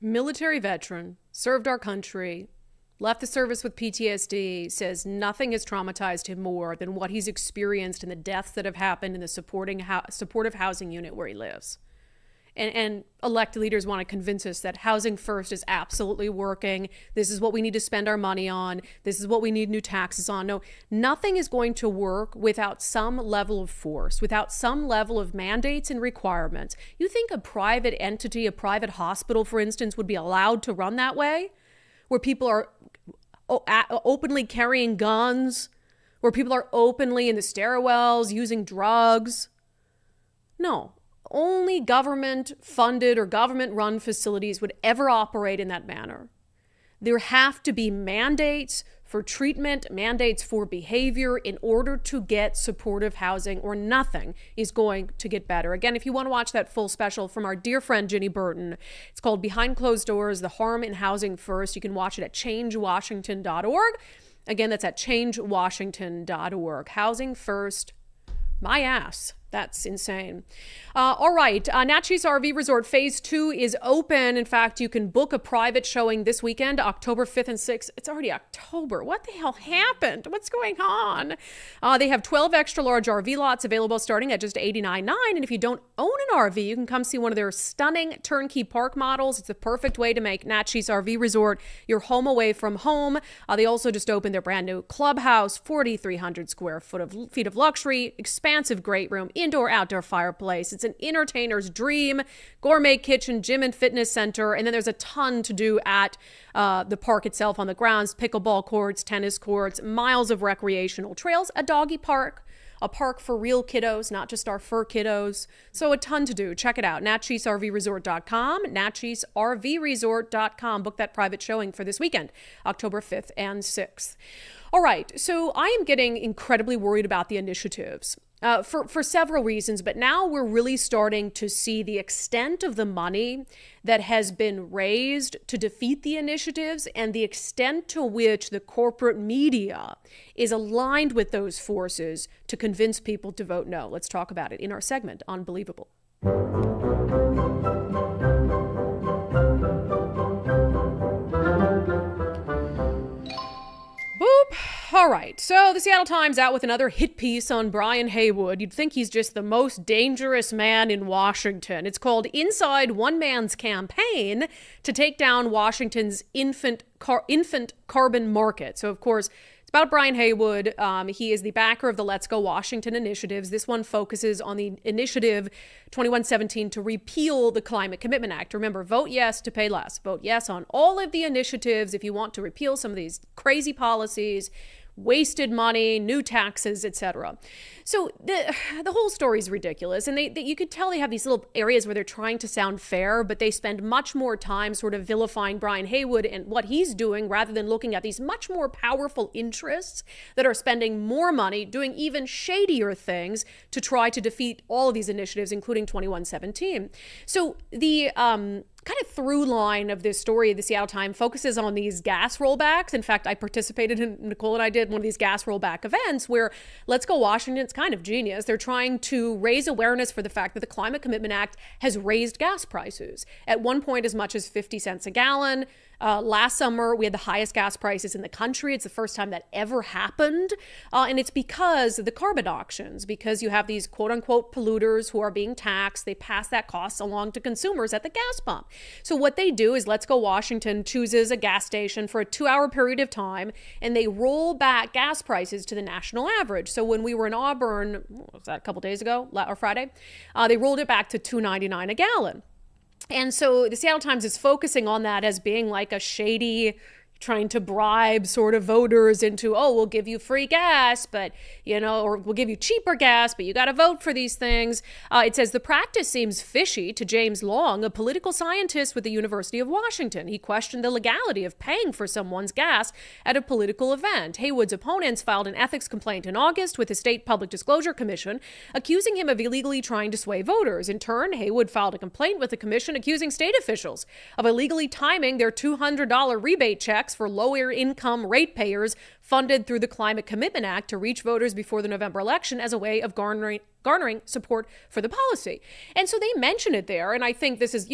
military veteran, served our country, left the service with PTSD, says nothing has traumatized him more than what he's experienced and the deaths that have happened in the supportive housing unit where he lives. And elected leaders want to convince us that housing first is absolutely working. This is what we need to spend our money on. This is what we need new taxes on. No, nothing is going to work without some level of force, without some level of mandates and requirements. You think a private entity, a private hospital, for instance, would be allowed to run that way? Where people are openly carrying guns, where people are openly in the stairwells using drugs? No. Only government-funded or government-run facilities would ever operate in that manner. There have to be mandates for treatment, mandates for behavior in order to get supportive housing, or nothing is going to get better. Again, if you want to watch that full special from our dear friend Ginny Burton, it's called Behind Closed Doors, The Harm in Housing First. You can watch it at changewashington.org. Again, that's at changewashington.org. Housing first, my ass. That's insane. All right. Natchez RV Resort Phase 2 is open. In fact, you can book a private showing this weekend, October 5th and 6th. It's already October. What the hell happened? What's going on? They have 12 extra large RV lots available starting at just $89.9. And if you don't own an RV, you can come see one of their stunning turnkey park models. It's the perfect way to make Natchez RV Resort your home away from home. They also just opened their brand new clubhouse, 4,300 square feet of luxury, expansive great room, indoor-outdoor fireplace. It's an entertainer's dream, gourmet kitchen, gym and fitness center, and then there's a ton to do at the park itself on the grounds, pickleball courts, tennis courts, miles of recreational trails, a doggy park, a park for real kiddos, not just our fur kiddos. So a ton to do. Check it out, natchezrvresort.com, natchezrvresort.com. Book that private showing for this weekend, October 5th and 6th. All right, so I am getting incredibly worried about the initiatives. For several reasons, but now we're really starting to see the extent of the money that has been raised to defeat the initiatives and the extent to which the corporate media is aligned with those forces to convince people to vote no. Let's talk about it in our segment, Unbelievable. Boop. All right, so the Seattle Times out with another hit piece on Brian Haywood. You'd think he's just the most dangerous man in Washington. It's called Inside One Man's Campaign to Take Down Washington's Infant Carbon Market. So, of course, It's about Brian Haywood. He is the backer of the Let's Go Washington initiatives. This one focuses on the initiative 2117 to repeal the Climate Commitment Act. Remember, vote yes to pay less. Vote yes on all of the initiatives if you want to repeal some of these crazy policies, wasted money, new taxes, etc. So the whole story is ridiculous. And you could tell they have these little areas where they're trying to sound fair, but they spend much more time sort of vilifying Brian Haywood and what he's doing rather than looking at these much more powerful interests that are spending more money, doing even shadier things to try to defeat all of these initiatives, including 2117. So the kind of through line of this story, the Seattle Times focuses on these gas rollbacks. In fact, I participated in, Nicole and I did one of these gas rollback events where Let's Go Washington, it's kind of genius. They're trying to raise awareness for the fact that the Climate Commitment Act has raised gas prices. At one point, as much as 50 cents a gallon. Last summer, we had the highest gas prices in the country. It's the first time that ever happened. And it's because of the carbon auctions, because you have these quote unquote polluters who are being taxed. They pass that cost along to consumers at the gas pump. So what they do is Let's Go Washington chooses a gas station for a 2-hour period of time, and they roll back gas prices to the national average. So when we were in Auburn, what was that, a couple days ago or Friday, they rolled it back to $2.99 a gallon. And so the Seattle Times is focusing on that as being like a shady, trying to bribe sort of voters into, oh, we'll give you free gas, but, or we'll give you cheaper gas, but you got to vote for these things. It says the practice seems fishy to James Long, a political scientist with the University of Washington. He questioned the legality of paying for someone's gas at a political event. Haywood's opponents filed an ethics complaint in August with the State Public Disclosure Commission, accusing him of illegally trying to sway voters. In turn, Haywood filed a complaint with the commission accusing state officials of illegally timing their $200 rebate checks for lower income ratepayers funded through the Climate Commitment Act to reach voters before the November election as a way of garnering support for the policy. And so they mention it there. And I think this is,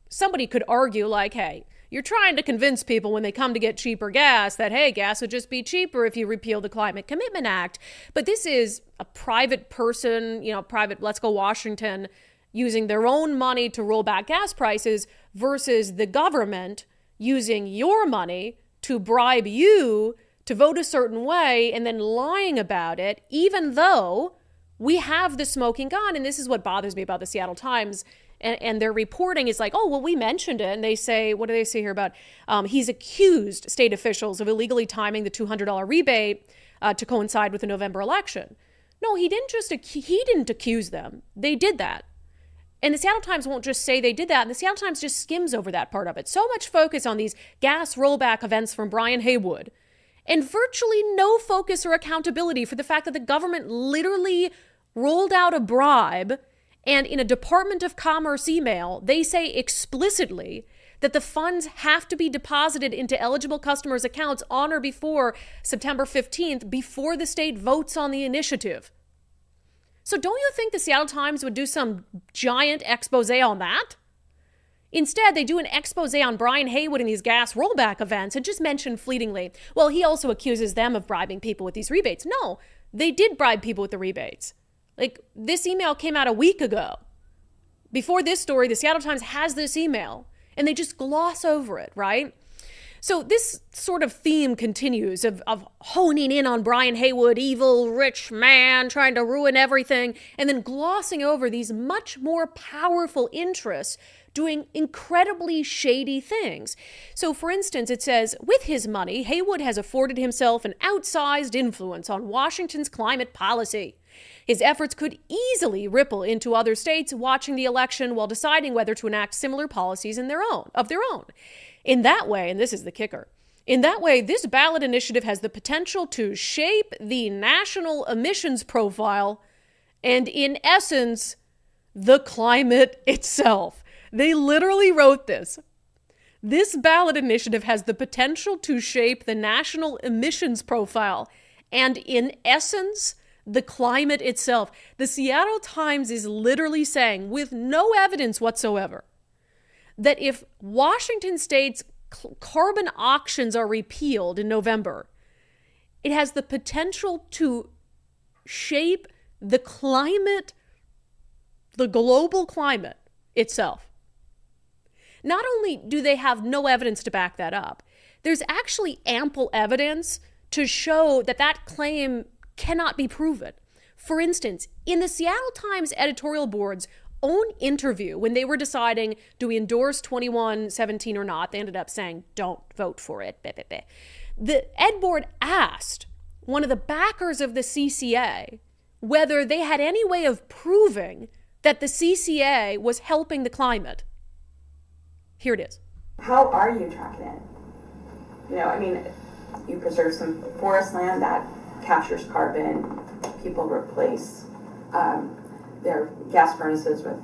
somebody could argue like, hey, you're trying to convince people when they come to get cheaper gas that, hey, gas would just be cheaper if you repeal the Climate Commitment Act. But this is a private person, private Let's Go Washington using their own money to roll back gas prices versus the government using your money to bribe you to vote a certain way and then lying about it, even though we have the smoking gun. And this is what bothers me about the Seattle Times and their reporting is like, oh, well, we mentioned it. And they say, what do they say here about, he's accused state officials of illegally timing the $200 rebate to coincide with the November election. No, he didn't accuse them. They did that. And the Seattle Times won't just say they did that, and the Seattle Times just skims over that part of it. So much focus on these gas rollback events from Brian Haywood, and virtually no focus or accountability for the fact that the government literally rolled out a bribe, and in a Department of Commerce email, they say explicitly that the funds have to be deposited into eligible customers' accounts on or before September 15th, before the state votes on the initiative. So don't you think the Seattle Times would do some giant expose on that? Instead, they do an expose on Brian Haywood and these gas rollback events and just mention fleetingly, well, he also accuses them of bribing people with these rebates. No, they did bribe people with the rebates. Like, this email came out a week ago. Before this story, the Seattle Times has this email, and they just gloss over it, right? So this sort of theme continues of honing in on Brian Haywood, evil, rich man, trying to ruin everything, and then glossing over these much more powerful interests doing incredibly shady things. So, for instance, it says, with his money, Haywood has afforded himself an outsized influence on Washington's climate policy. His efforts could easily ripple into other states watching the election while deciding whether to enact similar policies of their own. In that way, and this is the kicker, in that way, this ballot initiative has the potential to shape the national emissions profile and, in essence, the climate itself. They literally wrote this. This ballot initiative has the potential to shape the national emissions profile and, in essence, the climate itself. The Seattle Times is literally saying, with no evidence whatsoever, that if Washington State's carbon auctions are repealed in November, it has the potential to shape the climate, the global climate itself. Not only do they have no evidence to back that up, there's actually ample evidence to show that that claim cannot be proven. For instance, in the Seattle Times editorial board's own interview, when they were deciding, do we endorse 2117 or not, they ended up saying, don't vote for it. The Ed Board asked one of the backers of the CCA whether they had any way of proving that the CCA was helping the climate. Here it is. How are you tracking it? You know, I mean, you preserve some forest land that captures carbon. People replace their gas furnaces with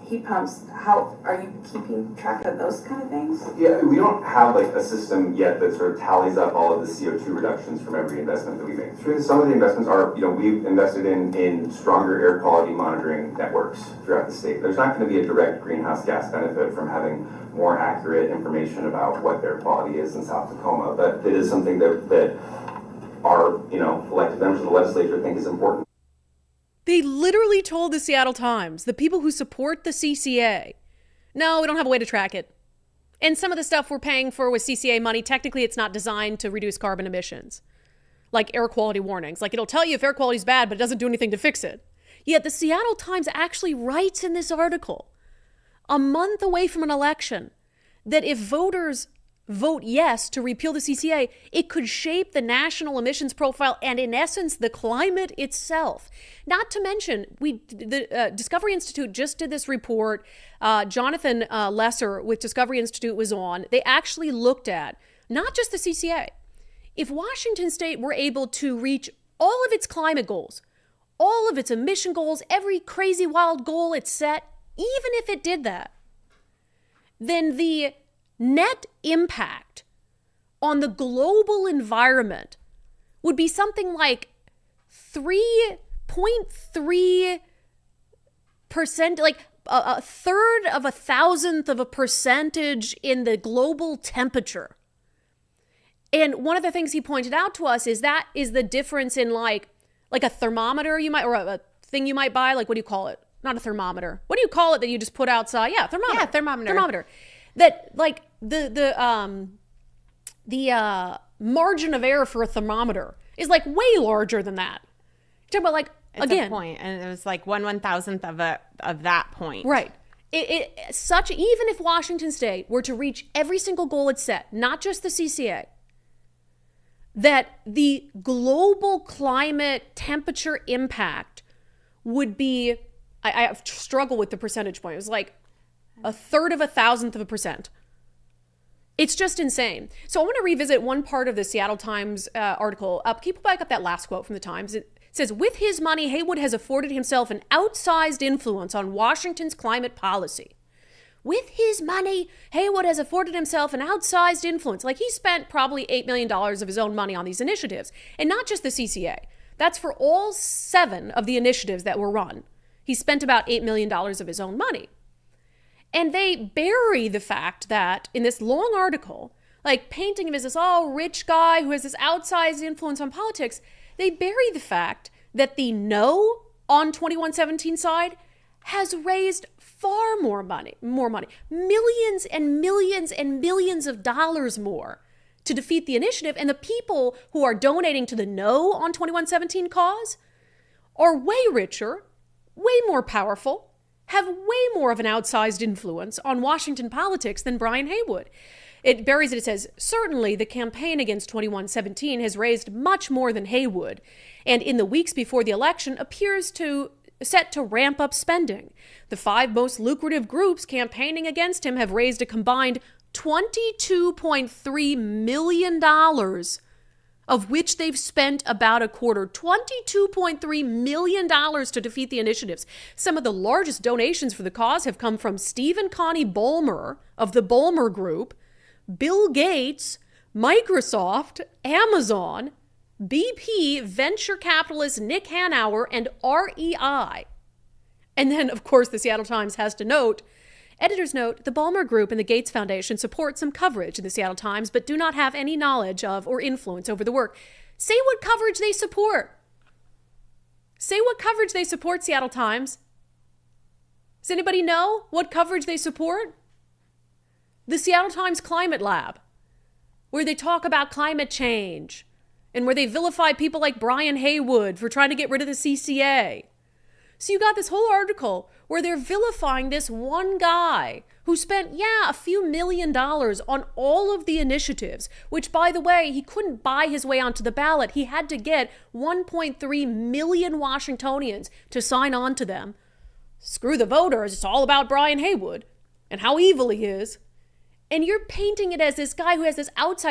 heat pumps. How are you keeping track of those kind of things? Yeah, we don't have like a system yet that sort of tallies up all of the CO2 reductions from every investment that we make. Some of the investments are, we've invested in stronger air quality monitoring networks throughout the state. There's not going to be a direct greenhouse gas benefit from having more accurate information about what air quality is in South Tacoma, but it is something that our, elected members of the legislature think is important. They literally told the Seattle Times, the people who support the CCA, no, we don't have a way to track it. And some of the stuff we're paying for with CCA money, technically it's not designed to reduce carbon emissions. Like air quality warnings. Like it'll tell you if air quality is bad, but it doesn't do anything to fix it. Yet the Seattle Times actually writes in this article, a month away from an election, that if voters vote yes to repeal the CCA, it could shape the national emissions profile and, in essence, the climate itself. Not to mention, the Discovery Institute just did this report. Jonathan Lesser with Discovery Institute was on. They actually looked at not just the CCA. If Washington State were able to reach all of its climate goals, all of its emission goals, every crazy wild goal it set, even if it did that, then the net impact on the global environment would be something like 3.3%, like a third of a thousandth of a percentage in the global temperature. And one of the things he pointed out to us is that is the difference in like a thermometer you might, or a thing you might buy, like what do you call it? Not a thermometer. What do you call it that you just put outside? Yeah, thermometer. Yeah, thermometer. Thermometer. That like the margin of error for a thermometer is like way larger than that. You're talking about like It's again a point, and it was like 1/1000th of that point. Right. Even if Washington State were to reach every single goal it set, not just the CCA, that the global climate temperature impact would be, I struggle with the percentage point. It was like a third of a thousandth of a percent. It's just insane. So I want to revisit one part of the Seattle Times article. Can you back up that last quote from the Times? It says, with his money, Haywood has afforded himself an outsized influence on Washington's climate policy. With his money, Haywood has afforded himself an outsized influence. Like he spent probably $8 million of his own money on these initiatives. And not just the CCA. That's for all 7 of the initiatives that were run. He spent about $8 million of his own money. And they bury the fact that in this long article, like painting him as this rich guy who has this outsized influence on politics, they bury the fact that the no on 2117 side has raised far more money, millions and millions and millions of dollars more to defeat the initiative. And the people who are donating to the no on 2117 cause are way richer, way more powerful, have way more of an outsized influence on Washington politics than Brian Haywood. It buries it. It says, certainly the campaign against 2117 has raised much more than Haywood, and in the weeks before the election appears set to ramp up spending. The 5 most lucrative groups campaigning against him have raised a combined $22.3 million, of which they've spent about a quarter, $22.3 million to defeat the initiatives. Some of the largest donations for the cause have come from Steve and Connie Ballmer of the Ballmer Group, Bill Gates, Microsoft, Amazon, BP, venture capitalist Nick Hanauer, and REI. And then, of course, the Seattle Times has to note, editor's note, the Ballmer Group and the Gates Foundation support some coverage in the Seattle Times, but do not have any knowledge of or influence over the work. Say what coverage they support. Say what coverage they support, Seattle Times. Does anybody know what coverage they support? The Seattle Times Climate Lab. where they talk about climate change and where they vilify people like Brian Haywood for trying to get rid of the CCA. So you got this whole article where they're vilifying this one guy who spent, a few $1 million on all of the initiatives, which, by the way, he couldn't buy his way onto the ballot. He had to get 1.3 million Washingtonians to sign on to them. Screw the voters. It's all about Brian Haywood and how evil he is. And you're painting it as this guy who has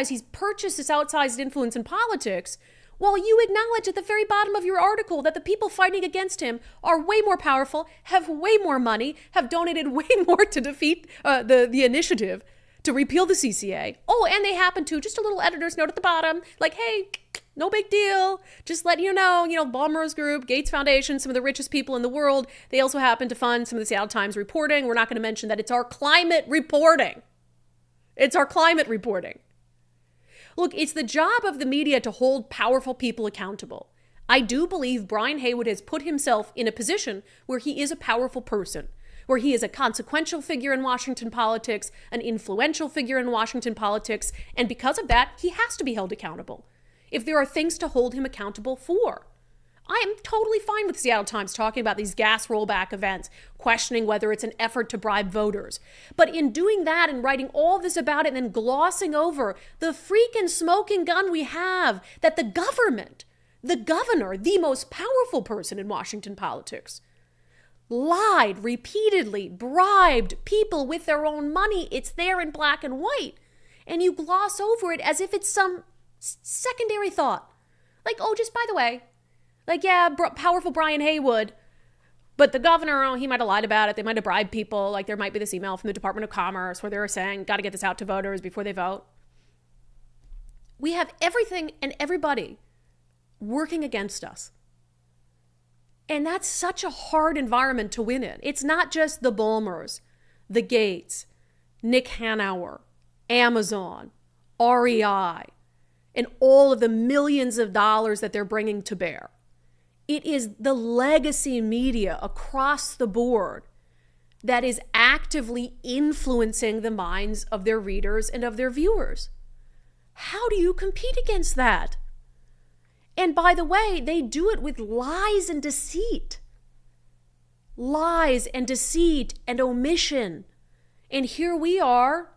he's purchased this outsized influence in politics, while you acknowledge at the very bottom of your article that the people fighting against him are way more powerful, have way more money, have donated way more to defeat the initiative to repeal the CCA. Oh, and they happen to, just a little editor's note at the bottom, like, hey, no big deal. Just letting you know, Balmer's Group, Gates Foundation, some of the richest people in the world, they also happen to fund some of the Seattle Times reporting. We're not going to mention that it's our climate reporting. It's our climate reporting. Look, it's the job of the media to hold powerful people accountable. I do believe Brian Haywood has put himself in a position where he is a powerful person, where he is a consequential figure in Washington politics, an influential figure in Washington politics, and because of that, he has to be held accountable. If there are things to hold him accountable for, I am totally fine with Seattle Times talking about these gas rollback events, questioning whether it's an effort to bribe voters. But in doing that and writing all this about it and then glossing over the freaking smoking gun we have, that the government, the governor, the most powerful person in Washington politics, lied repeatedly, bribed people with their own money. It's there in black and white. And you gloss over it as if it's some secondary thought. Like, oh, just by the way, like, powerful Brian Haywood, but the governor, he might have lied about it. They might have bribed people. Like, there might be this email from the Department of Commerce where they were saying, got to get this out to voters before they vote. We have everything and everybody working against us. And that's such a hard environment to win in. It's not just the Balmers, the Gates, Nick Hanauer, Amazon, REI, and all of the millions of dollars that they're bringing to bear. It is the legacy media across the board that is actively influencing the minds of their readers and of their viewers. How do you compete against that? And by the way, they do it with lies and deceit. Lies and deceit and omission. And here we are,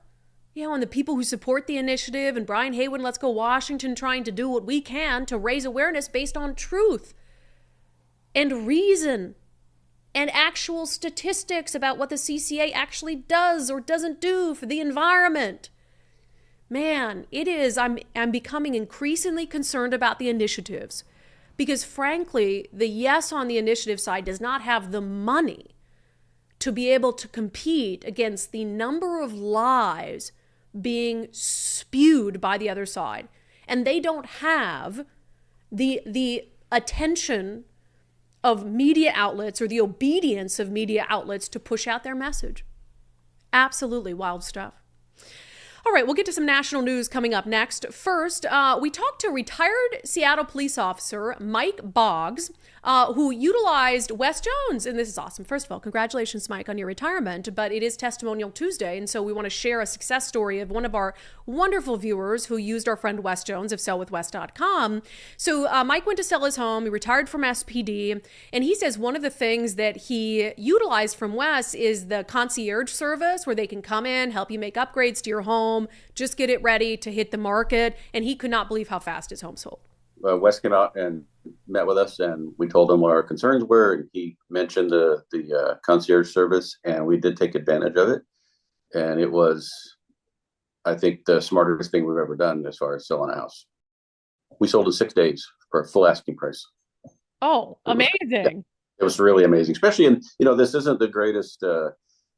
and the people who support the initiative and Brian Haywood and Let's Go Washington trying to do what we can to raise awareness based on truth and reason and actual statistics about what the CCA actually does or doesn't do for the environment. Man, I'm becoming increasingly concerned about the initiatives because frankly, the yes on the initiative side does not have the money to be able to compete against the number of lies being spewed by the other side. And they don't have the attention of media outlets or the obedience of media outlets to push out their message. Absolutely wild stuff. All right, we'll get to some national news coming up next. First, we talked to retired Seattle police officer Mike Boggs, who utilized Wes Jones. And this is awesome. First of all, congratulations, Mike, on your retirement. But it is Testimonial Tuesday. And so we want to share a success story of one of our wonderful viewers who used our friend Wes Jones of sellwithwes.com. So Mike went to sell his home. He retired from SPD. And he says one of the things that he utilized from Wes is the concierge service where they can come in, help you make upgrades to your home, just get it ready to hit the market. And he could not believe how fast his home sold. Wes came out and met with us, and we told him what our concerns were. And he mentioned the concierge service, and we did take advantage of it. And it was, I think, the smartest thing we've ever done as far as selling a house. We sold in 6 days for a full asking price. Oh, amazing. It was really amazing, especially in, this isn't the greatest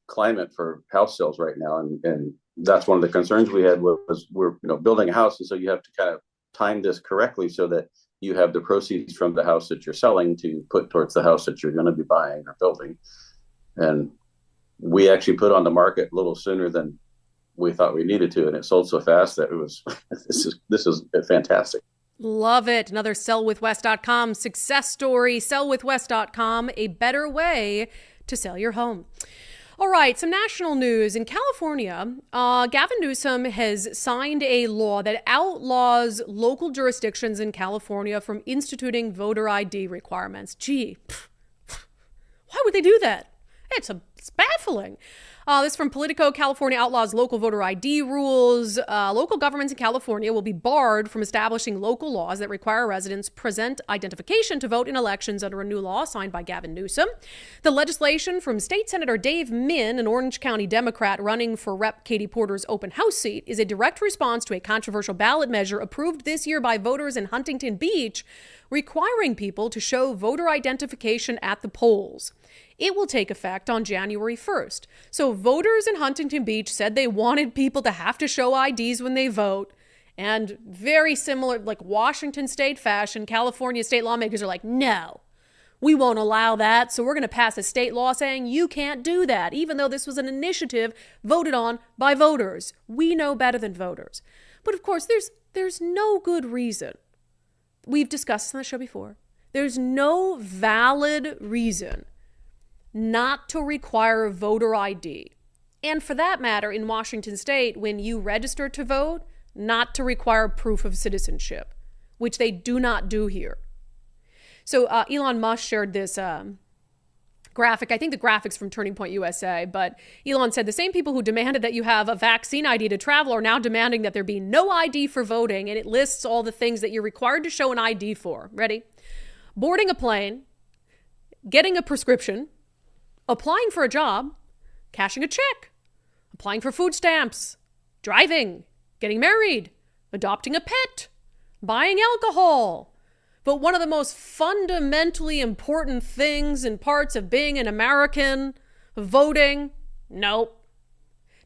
climate for house sales right now. And that's one of the concerns we had was we're building a house. And so you have to kind of time this correctly so that you have the proceeds from the house that you're selling to put towards the house that you're going to be buying or building. And we actually put on the market a little sooner than we thought we needed to. And it sold so fast that it was, this is fantastic. Love it. Another sellwithwes.com success story. Sellwithwes.com, a better way to sell your home. All right, some national news. In California, Gavin Newsom has signed a law that outlaws local jurisdictions in California from instituting voter ID requirements. Gee, why would they do that? It's baffling. This from Politico. California outlaws local voter ID rules. Local governments in California will be barred from establishing local laws that require residents present identification to vote in elections under a new law signed by Gavin Newsom. The legislation from State Senator Dave Min, an Orange County Democrat running for Rep. Katie Porter's open house seat, is a direct response to a controversial ballot measure approved this year by voters in Huntington Beach, requiring people to show voter identification at the polls. It will take effect on January 1st. So voters in Huntington Beach said they wanted people to have to show IDs when they vote. And very similar, like Washington state fashion, California state lawmakers are like, no, we won't allow that. So we're going to pass a state law saying you can't do that, even though this was an initiative voted on by voters. We know better than voters. But of course, there's no good reason. We've discussed this on the show before. There's no valid reason not to require voter ID. And for that matter, in Washington state, when you register to vote, not to require proof of citizenship, which they do not do here. So Elon Musk shared this graphic. I think the graphic's from Turning Point USA, but Elon said the same people who demanded that you have a vaccine ID to travel are now demanding that there be no ID for voting, and it lists all the things that you're required to show an ID for. Ready? Boarding a plane, getting a prescription, applying for a job, cashing a check, applying for food stamps, driving, getting married, adopting a pet, buying alcohol. But one of the most fundamentally important things and parts of being an American, voting, nope.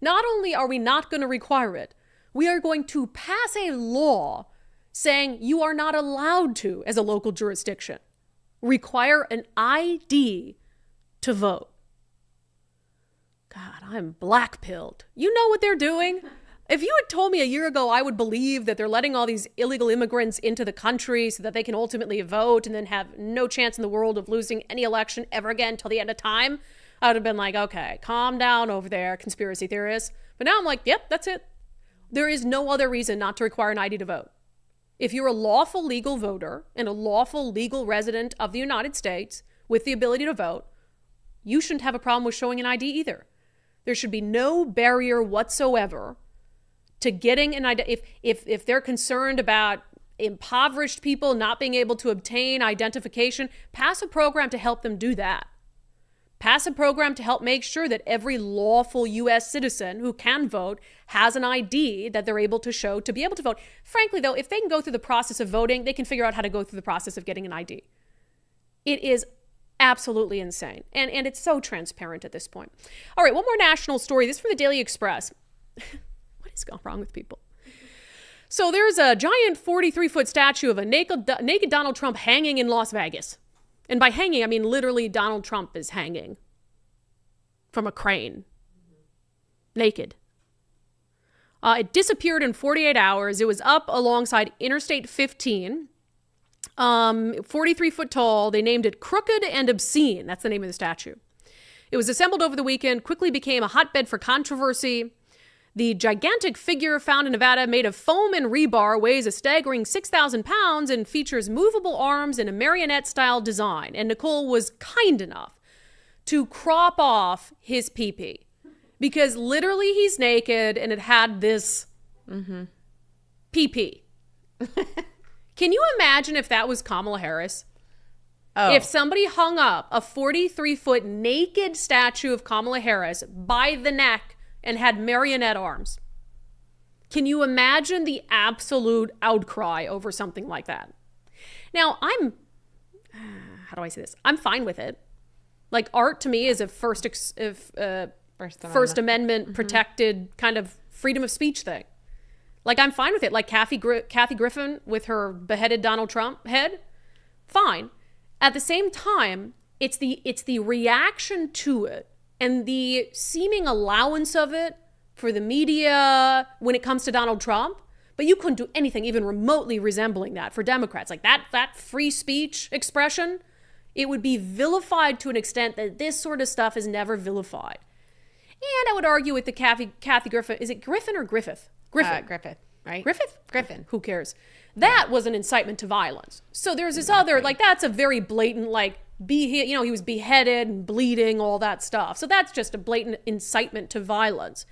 Not only are we not going to require it, we are going to pass a law saying you are not allowed to, as a local jurisdiction, require an ID to vote. God, I'm black-pilled. You know what they're doing? If you had told me a year ago I would believe that they're letting all these illegal immigrants into the country so that they can ultimately vote and then have no chance in the world of losing any election ever again till the end of time, I would have been like, okay, calm down over there, conspiracy theorists. But now I'm like, yep, that's it. There is no other reason not to require an ID to vote. If you're a lawful legal voter and a lawful legal resident of the United States with the ability to vote, you shouldn't have a problem with showing an ID either. There should be no barrier whatsoever to getting an ID. If they're concerned about impoverished people not being able to obtain identification, pass a program to help them do that. Pass a program to help make sure that every lawful U.S. citizen who can vote has an ID that they're able to show to be able to vote. Frankly, though, if they can go through the process of voting, they can figure out how to go through the process of getting an ID. It is absolutely insane. And it's so transparent at this point. All right, one more national story. This is from the Daily Express. What is going wrong with people? So there's a giant 43-foot statue of a naked Donald Trump hanging in Las Vegas. And by hanging, I mean literally Donald Trump is hanging from a crane. Naked. It disappeared in 48 hours. It was up alongside Interstate 15. 43 foot tall. They named it Crooked and Obscene. That's the name of the statue. It was assembled over the weekend, quickly became a hotbed for controversy. The gigantic figure found in Nevada, made of foam and rebar, weighs a staggering 6,000 pounds and features movable arms and a marionette-style design. And Nicole was kind enough to crop off his pee-pee because literally he's naked and it had this pee-pee. Can you imagine if that was Kamala Harris? Oh. If somebody hung up a 43-foot naked statue of Kamala Harris by the neck and had marionette arms. Can you imagine the absolute outcry over something like that? Now, how do I say this? I'm fine with it. Like, art to me is a First Amendment protected kind of freedom of speech thing. Like, I'm fine with it. Like Kathy Griffin with her beheaded Donald Trump head, fine. At the same time, it's the reaction to it and the seeming allowance of it for the media when it comes to Donald Trump. But you couldn't do anything even remotely resembling that for Democrats. Like that free speech expression, it would be vilified to an extent that this sort of stuff is never vilified. And I would argue with the Kathy Griffin. Is it Griffin or Griffith? Griffin. Griffith, right? Griffin. Who cares? That was an incitement to violence. So there's this other, like, that's a very blatant, like, he was beheaded and bleeding, all that stuff. So that's just a blatant incitement to violence.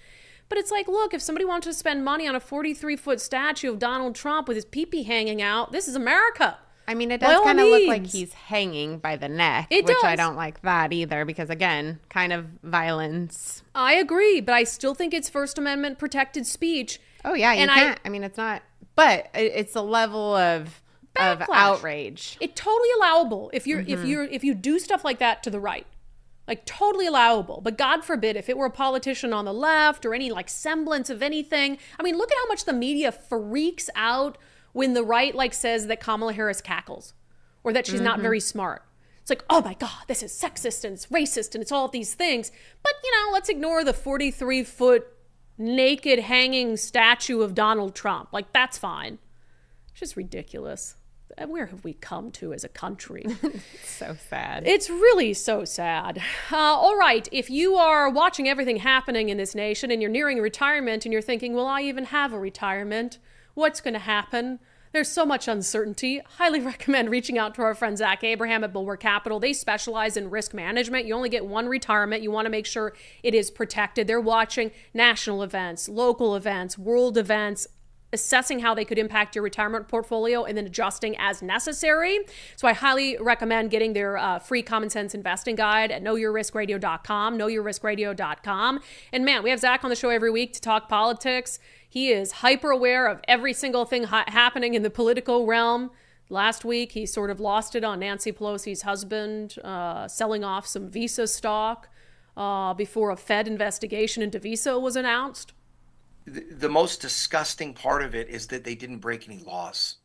But it's like, look, if somebody wants to spend money on a 43-foot statue of Donald Trump with his pee-pee hanging out, this is America. I mean, it does kind of look like he's hanging by the neck, which does. I don't like that either, because again, kind of violence. I agree, but I still think it's First Amendment protected speech. Oh yeah, you can't. I mean, it's not, but it's a level of outrage. It's totally allowable if you do stuff like that to the right. Like, totally allowable. But God forbid, if it were a politician on the left or any, like, semblance of anything. I mean, look at how much the media freaks out when the right, like, says that Kamala Harris cackles or that she's not very smart. It's like, oh my God, this is sexist and it's racist and it's all of these things. But, let's ignore the 43-foot naked hanging statue of Donald Trump. Like, that's fine. It's just ridiculous. Where have we come to as a country? It's so sad. It's really so sad. All right. If you are watching everything happening in this nation and you're nearing retirement and you're thinking, will I even have a retirement? What's going to happen? There's so much uncertainty. Highly recommend reaching out to our friend Zach Abraham at Bulwark Capital. They specialize in risk management. You only get one retirement. You want to make sure it is protected. They're watching national events, local events, world events, assessing how they could impact your retirement portfolio and then adjusting as necessary. So I highly recommend getting their free common sense investing guide at knowyourriskradio.com, knowyourriskradio.com. And man, we have Zach on the show every week to talk politics. He is hyper aware of every single thing happening in the political realm. Last week, he sort of lost it on Nancy Pelosi's husband selling off some Visa stock before a Fed investigation into Visa was announced. The most disgusting part of it is that they didn't break any laws.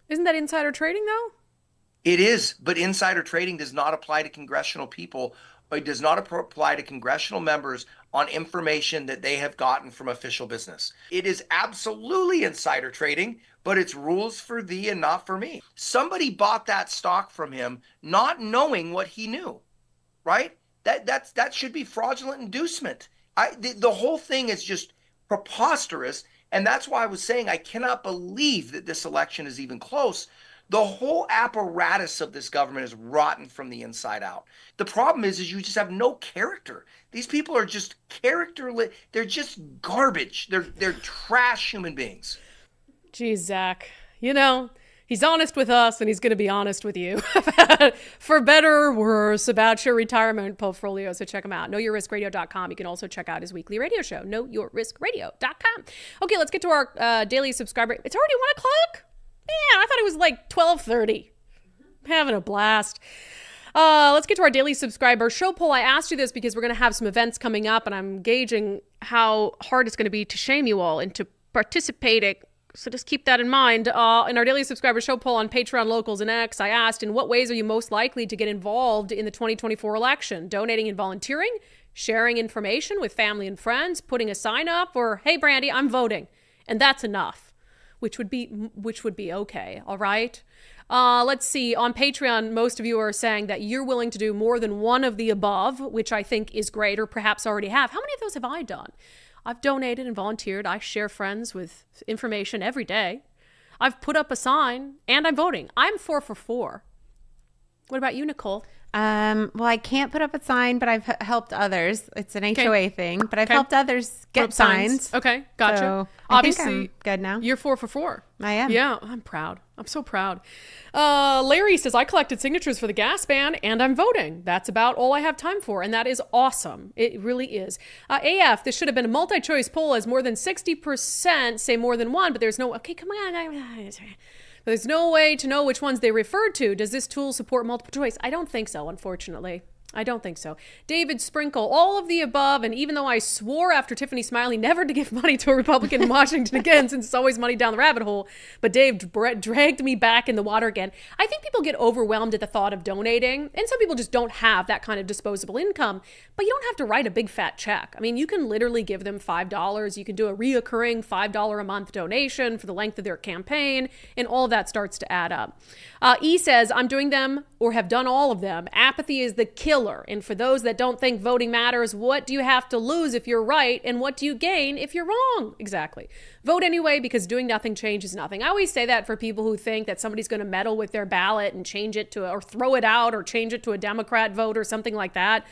Isn't that insider trading, though? It is, but insider trading does not apply to congressional people. It does not apply to congressional members on information that they have gotten from official business. It is absolutely insider trading, but it's rules for thee and not for me. Somebody bought that stock from him not knowing what he knew, right? That should be fraudulent inducement. The whole thing is just preposterous, and that's why I was saying I cannot believe that this election is even close. The whole apparatus of this government is rotten from the inside out. The problem is you just have no character. These people are just characterless. They're just garbage. They're trash human beings. Geez, Zach, he's honest with us and he's going to be honest with you for better or worse about your retirement portfolio. So check him out. KnowYourRiskRadio.com. You can also check out his weekly radio show, KnowYourRiskRadio.com. Okay, let's get to our daily subscriber. It's already 1 o'clock? Man, I thought it was like 12:30. I'm having a blast. Let's get to our daily subscriber show poll. I asked you this because we're going to have some events coming up and I'm gauging how hard it's going to be to shame you all into participating. So just keep that in mind. In our daily subscriber show poll on Patreon, Locals, and X, I asked, in what ways are you most likely to get involved in the 2024 election? Donating and volunteering, sharing information with family and friends, putting a sign up, or, hey, Brandi, I'm voting. And that's enough, which would be okay, all right? Let's see. On Patreon, most of you are saying that you're willing to do more than one of the above, which I think is great, or perhaps already have. How many of those have I done? I've donated and volunteered. I share friends with information every day. I've put up a sign and I'm voting. I'm 4 for 4. What about you, Nicole? Well, I can't put up a sign, but I've helped others. It's an HOA thing, but I've helped others get signs. Okay, gotcha. So Obviously, I think I'm good now. You're 4 for 4. I am. Yeah, I'm proud. I'm so proud. Larry says, I collected signatures for the gas ban and I'm voting. That's about all I have time for. And that is awesome. It really is. AF, this should have been a multi-choice poll as more than 60% say more than one, but there's no, okay, come on. There's no way to know which ones they referred to. Does this tool support multiple choice? I don't think so, unfortunately. I don't think so. David Sprinkle, all of the above, and even though I swore after Tiffany Smiley never to give money to a Republican in Washington again, since it's always money down the rabbit hole, but Dave dragged me back in the water again. I think people get overwhelmed at the thought of donating, and some people just don't have that kind of disposable income, but you don't have to write a big fat check. I mean, you can literally give them $5. You can do a reoccurring $5 a month donation for the length of their campaign, and all of that starts to add up. E says, I'm doing them or have done all of them. Apathy is the killer. killer. And for those that don't think voting matters, what do you have to lose if you're right? And what do you gain if you're wrong? Exactly. Vote anyway, because doing nothing changes nothing. I always say that for people who think that somebody's going to meddle with their ballot and change it to, or throw it out or change it to a Democrat vote or something like that,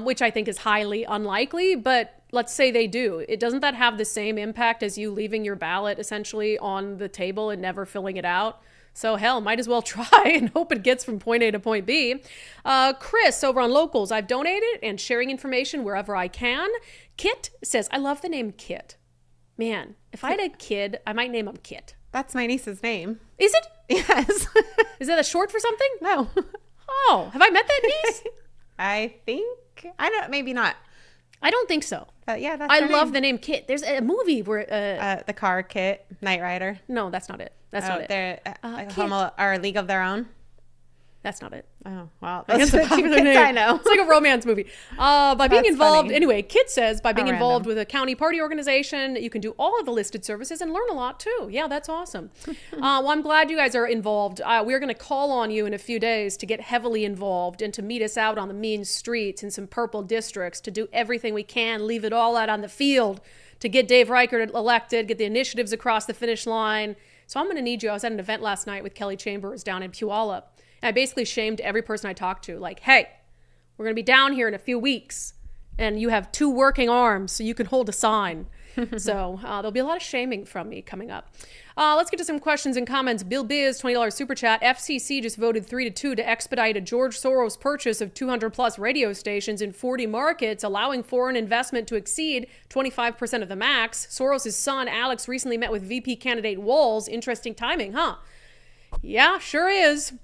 which I think is highly unlikely. But let's say they do. Doesn't that have the same impact as you leaving your ballot essentially on the table and never filling it out? So hell, might as well try and hope it gets from point A to point B. Chris over on Locals, I've donated and sharing information wherever I can. Kit says, I love the name Kit. Man, if I had a kid, I might name him Kit. That's my niece's name. Is it? Yes. Is that a short for something? No. Oh, have I met that niece? I think. I don't, maybe not. I don't think so. Yeah, that's I her love name. the name Kit. There's a movie where... the car Kit, Knight Rider. No, that's not it. That's not it. They're Kit. or League of Their Own. That's not it. Oh, well, That's those a are the two popular kids name. I know. It's like a romance movie. By being That's involved, funny. anyway, Kit says, by being How involved random. with a county party organization, you can do all of the listed services and learn a lot too. Yeah, that's awesome. Well, I'm glad you guys are involved. We're going to call on you in a few days to get heavily involved and to meet us out on the mean streets in some purple districts, to do everything we can, leave it all out on the field to get Dave Reichert elected, get the initiatives across the finish line. So I'm going to need you. I was at an event last night with Kelly Chambers down in Puyallup. And I basically shamed every person I talked to. Like, hey, we're going to be down here in a few weeks. And you have 2 working arms, so you can hold a sign. So there'll be a lot of shaming from me coming up. Let's get to some questions and comments. Bill Biz, $20 super chat. FCC just voted 3-2 to expedite a George Soros purchase of 200 plus radio stations in 40 markets, allowing foreign investment to exceed 25% of the max. Soros' son, Alex, recently met with VP candidate Walz. Interesting timing, huh? Yeah, sure is.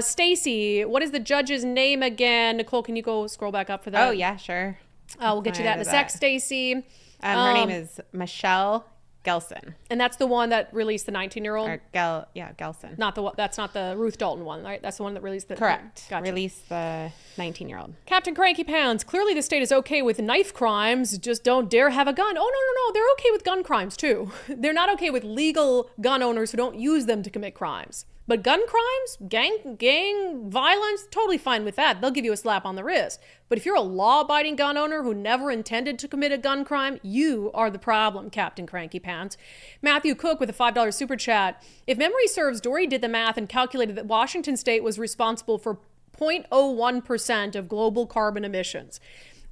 Stacy, what is the judge's name again? Nicole, can you go scroll back up for that? Oh, yeah, sure. We'll get you that in a sec, Stacy. Her name is Michelle Gelson. And that's the one that released the 19-year-old? Gelson. That's not the Ruth Dalton one, right? That's the one that released the... Correct. Gotcha. Released the 19-year-old. Captain Cranky Pounds, clearly the state is okay with knife crimes, just don't dare have a gun. Oh, no. They're okay with gun crimes, too. They're not okay with legal gun owners who don't use them to commit crimes. But gun crimes, gang violence, totally fine with that. They'll give you a slap on the wrist. But if you're a law-abiding gun owner who never intended to commit a gun crime, you are the problem, Captain Cranky Pants. Matthew Cook with a $5 super chat. If memory serves, Dory did the math and calculated that Washington state was responsible for 0.01% of global carbon emissions.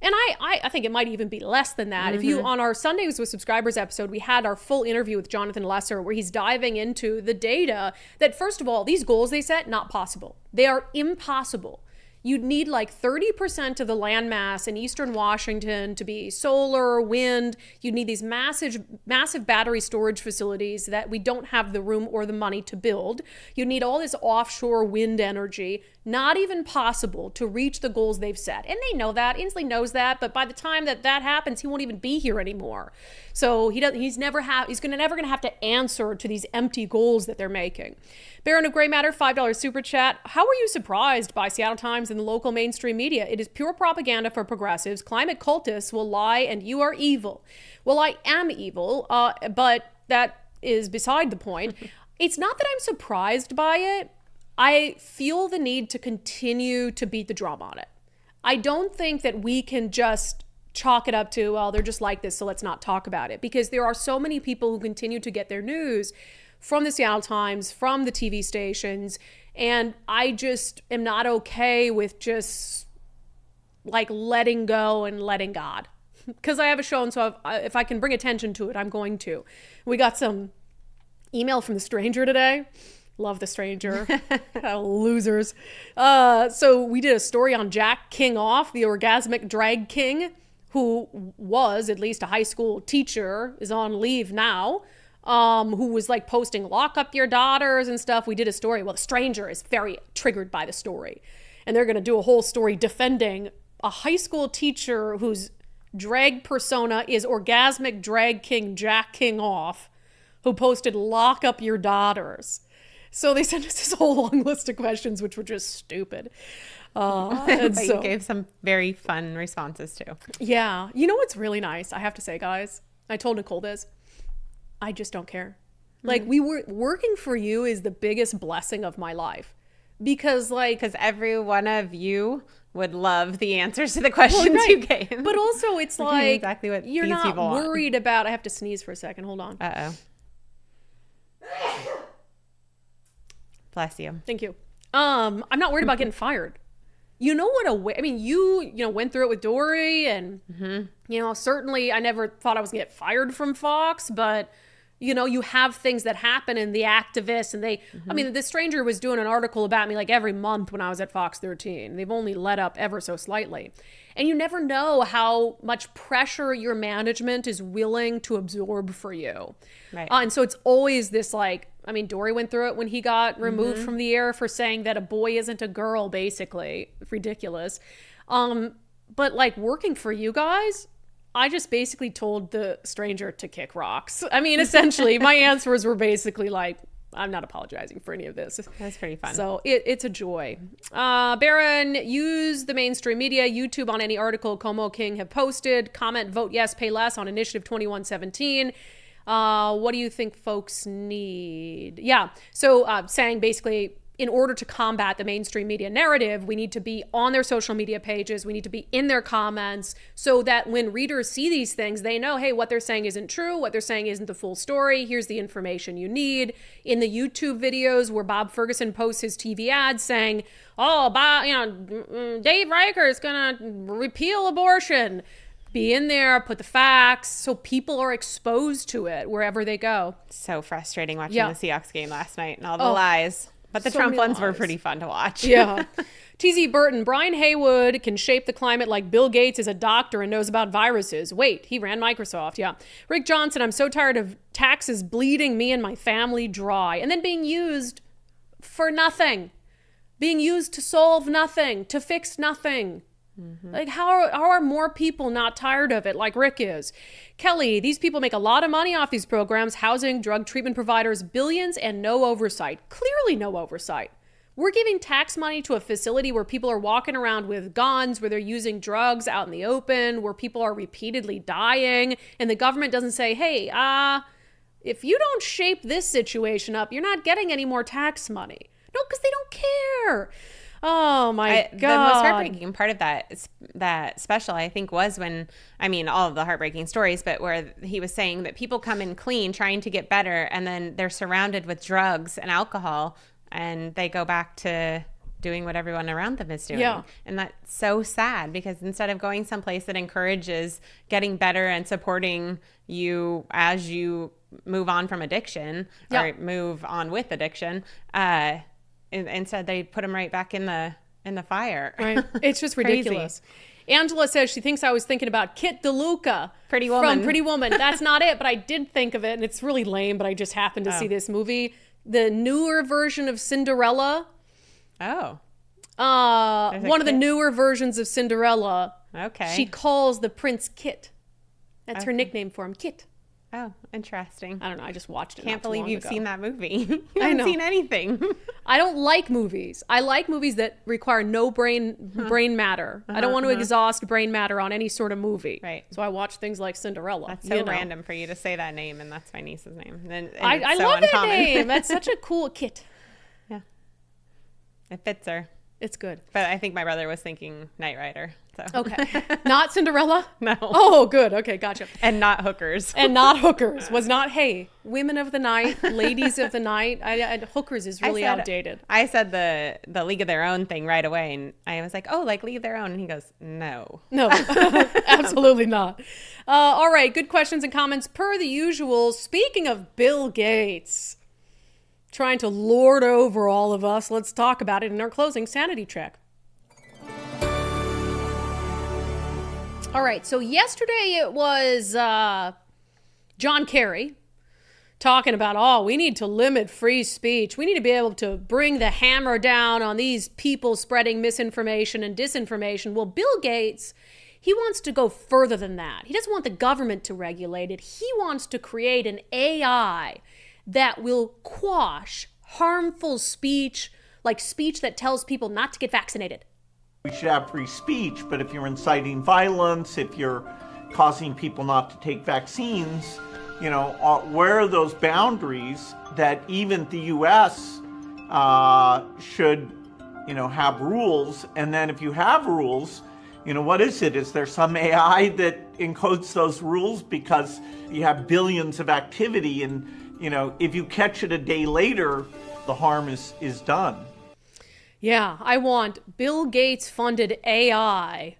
And I think it might even be less than that. If you, on our Sundays with Subscribers episode, we had our full interview with Jonathan Lesser, where he's diving into the data that, first of all, these goals they set, not possible. They are impossible. You'd need like 30% of the land mass in eastern Washington to be solar, wind. You'd need these massive battery storage facilities that we don't have the room or the money to build. You'd need all this offshore wind energy. Not even possible to reach the goals they've set. And they know that. Inslee knows that. But by the time that happens, he won't even be here anymore. So he's never going to have to answer to these empty goals that they're making. Baron of Gray Matter, $5 super chat. How were you surprised by Seattle Times and the local mainstream media? It is pure propaganda for progressives. Climate cultists will lie and you are evil. Well, I am evil, but that is beside the point. It's not that I'm surprised by it. I feel the need to continue to beat the drum on it. I don't think that we can just chalk it up to, well, they're just like this, so let's not talk about it. Because there are so many people who continue to get their news from the Seattle Times, from the TV stations, and I just am not okay with just like letting go and letting God. Because I have a show, and so if I can bring attention to it, I'm going to. We got some email from the Stranger today. Love the Stranger. Losers. So we did a story on Jack King Off, the orgasmic drag king, who was at least a high school teacher, is on leave now, who was like posting lock up your daughters and stuff. We did a story. Well, the Stranger is very triggered by the story. And they're going to do a whole story defending a high school teacher whose drag persona is orgasmic drag king Jack King Off, who posted lock up your daughters. So they sent us this whole long list of questions, which were just stupid. But you gave some very fun responses too. Yeah. You know what's really nice? I have to say, guys, I told Nicole this. I just don't care. Like, we were working for you is the biggest blessing of my life. Because every one of you would love the answers to the questions you gave. But also, it's like exactly what you're these not people want. worried about. I have to sneeze for a second. Hold on. Bless you. Thank you. I'm not worried about getting fired. You know what? I mean, you went through it with Dory, and certainly I never thought I was gonna get fired from Fox, but you have things that happen, and the activists, and they. I mean, this stranger was doing an article about me like every month when I was at Fox 13. They've only let up ever so slightly, and you never know how much pressure your management is willing to absorb for you. Right. And so it's always this like. I mean, Dory went through it when he got removed from the air for saying that a boy isn't a girl, basically. Ridiculous. But like working for you guys, I just basically told the stranger to kick rocks. I mean, essentially, my answers were basically like, I'm not apologizing for any of this. That's pretty fun. So it's a joy. Baron, use the mainstream media, YouTube on any article Como King have posted. Comment, vote yes, pay less on Initiative 2117. What do you think folks need? Yeah. So saying basically, in order to combat the mainstream media narrative, we need to be on their social media pages. We need to be in their comments so that when readers see these things, they know, hey, what they're saying isn't true. What they're saying isn't the full story. Here's the information you need. In the YouTube videos where Bob Ferguson posts his TV ads saying, Dave Riker is going to repeal abortion. Be in there, put the facts, so people are exposed to it wherever they go. So frustrating watching the Seahawks game last night and all the lies. But the so Trump many ones were lies. pretty fun to watch. Yeah. TZ Burton, Brian Haywood can shape the climate like Bill Gates is a doctor and knows about viruses. Wait, he ran Microsoft. Yeah. Rick Johnson, I'm so tired of taxes bleeding me and my family dry and then being used for nothing. Being used to solve nothing, to fix nothing. Like, how are more people not tired of it like Rick is? Kelly, these people make a lot of money off these programs, housing, drug treatment providers, billions, and no oversight. Clearly no oversight. We're giving tax money to a facility where people are walking around with guns, where they're using drugs out in the open, where people are repeatedly dying, and the government doesn't say, hey, if you don't shape this situation up, you're not getting any more tax money. No, because they don't care. Oh my God. The most heartbreaking part of that special, I think, was when, all of the heartbreaking stories, but where he was saying that people come in clean trying to get better and then they're surrounded with drugs and alcohol and they go back to doing what everyone around them is doing. Yeah. And that's so sad because instead of going someplace that encourages getting better and supporting you as you move on from addiction or move on with addiction, instead they put him right back in the fire. Right. It's just ridiculous. Angela says she thinks I was thinking about Kit DeLuca from Pretty Woman. That's not it, but I did think of it, and it's really lame, but I just happened to see this movie. The newer version of Cinderella. Oh. One of the newer versions of Cinderella. Okay. She calls the prince Kit. That's her nickname for him, Kit. Oh, interesting. I don't know. I just watched it. Can't believe you've seen that movie. You I haven't know. seen anything. I don't like movies. I like movies that require no brain matter. I don't want to exhaust brain matter on any sort of movie. Right. So I watch things like Cinderella. That's so random for you to say that name, and that's my niece's name. And I love that name. That's such a cool Kit. Yeah. It fits her. It's good. But I think my brother was thinking Knight Rider. So. Okay. Not Cinderella? No. Oh, good. Okay, gotcha. And not hookers. And not hookers. Was not, hey, women of the night, ladies of the night. Hookers is really outdated. I said the League of Their Own thing right away. And I was like, oh, like League of Their Own. And he goes, no. No, absolutely not. All right. Good questions and comments per the usual. Speaking of Bill Gates trying to lord over all of us, let's talk about it in our closing sanity check. All right, so yesterday it was John Kerry talking about, we need to limit free speech. We need to be able to bring the hammer down on these people spreading misinformation and disinformation. Well, Bill Gates, he wants to go further than that. He doesn't want the government to regulate it. He wants to create an AI that will quash harmful speech, like speech that tells people not to get vaccinated. We should have free speech, but if you're inciting violence, if you're causing people not to take vaccines, where are those boundaries that even the U.S. should have rules. And then if you have rules, what is it? Is there some AI that encodes those rules because you have billions of activity and, if you catch it a day later, the harm is done. Yeah, I want Bill Gates funded AI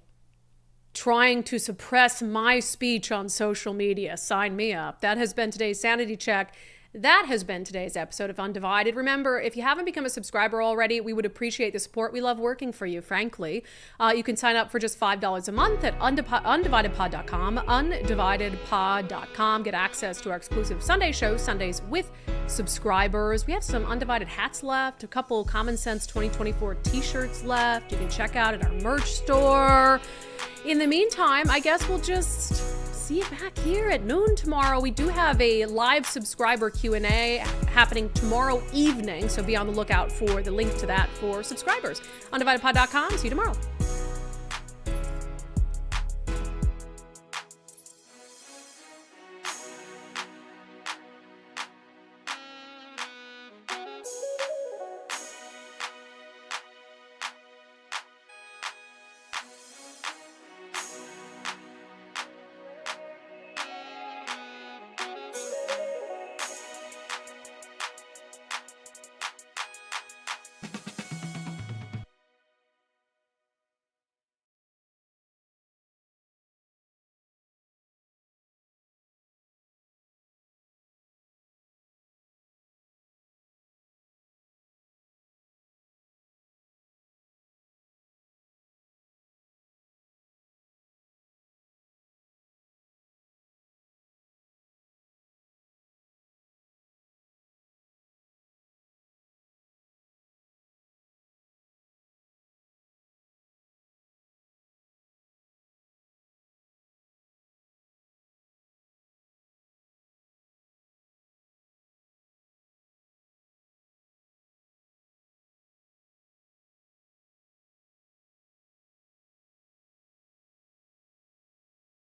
trying to suppress my speech on social media. Sign me up. That has been today's Sanity Check. That has been today's episode of Undivided. Remember, if you haven't become a subscriber already, we would appreciate the support. We love working for you, frankly. You can sign up for just $5 a month at undividedpod.com, undividedpod.com. Get access to our exclusive Sunday show, Sundays with subscribers. We have some Undivided hats left, a couple Common Sense 2024 t-shirts left. You can check out at our merch store. In the meantime, I guess we'll just see you back here at noon tomorrow. We do have a live subscriber Q&A happening tomorrow evening, so be on the lookout for the link to that for subscribers. undividedpod.com. See you tomorrow.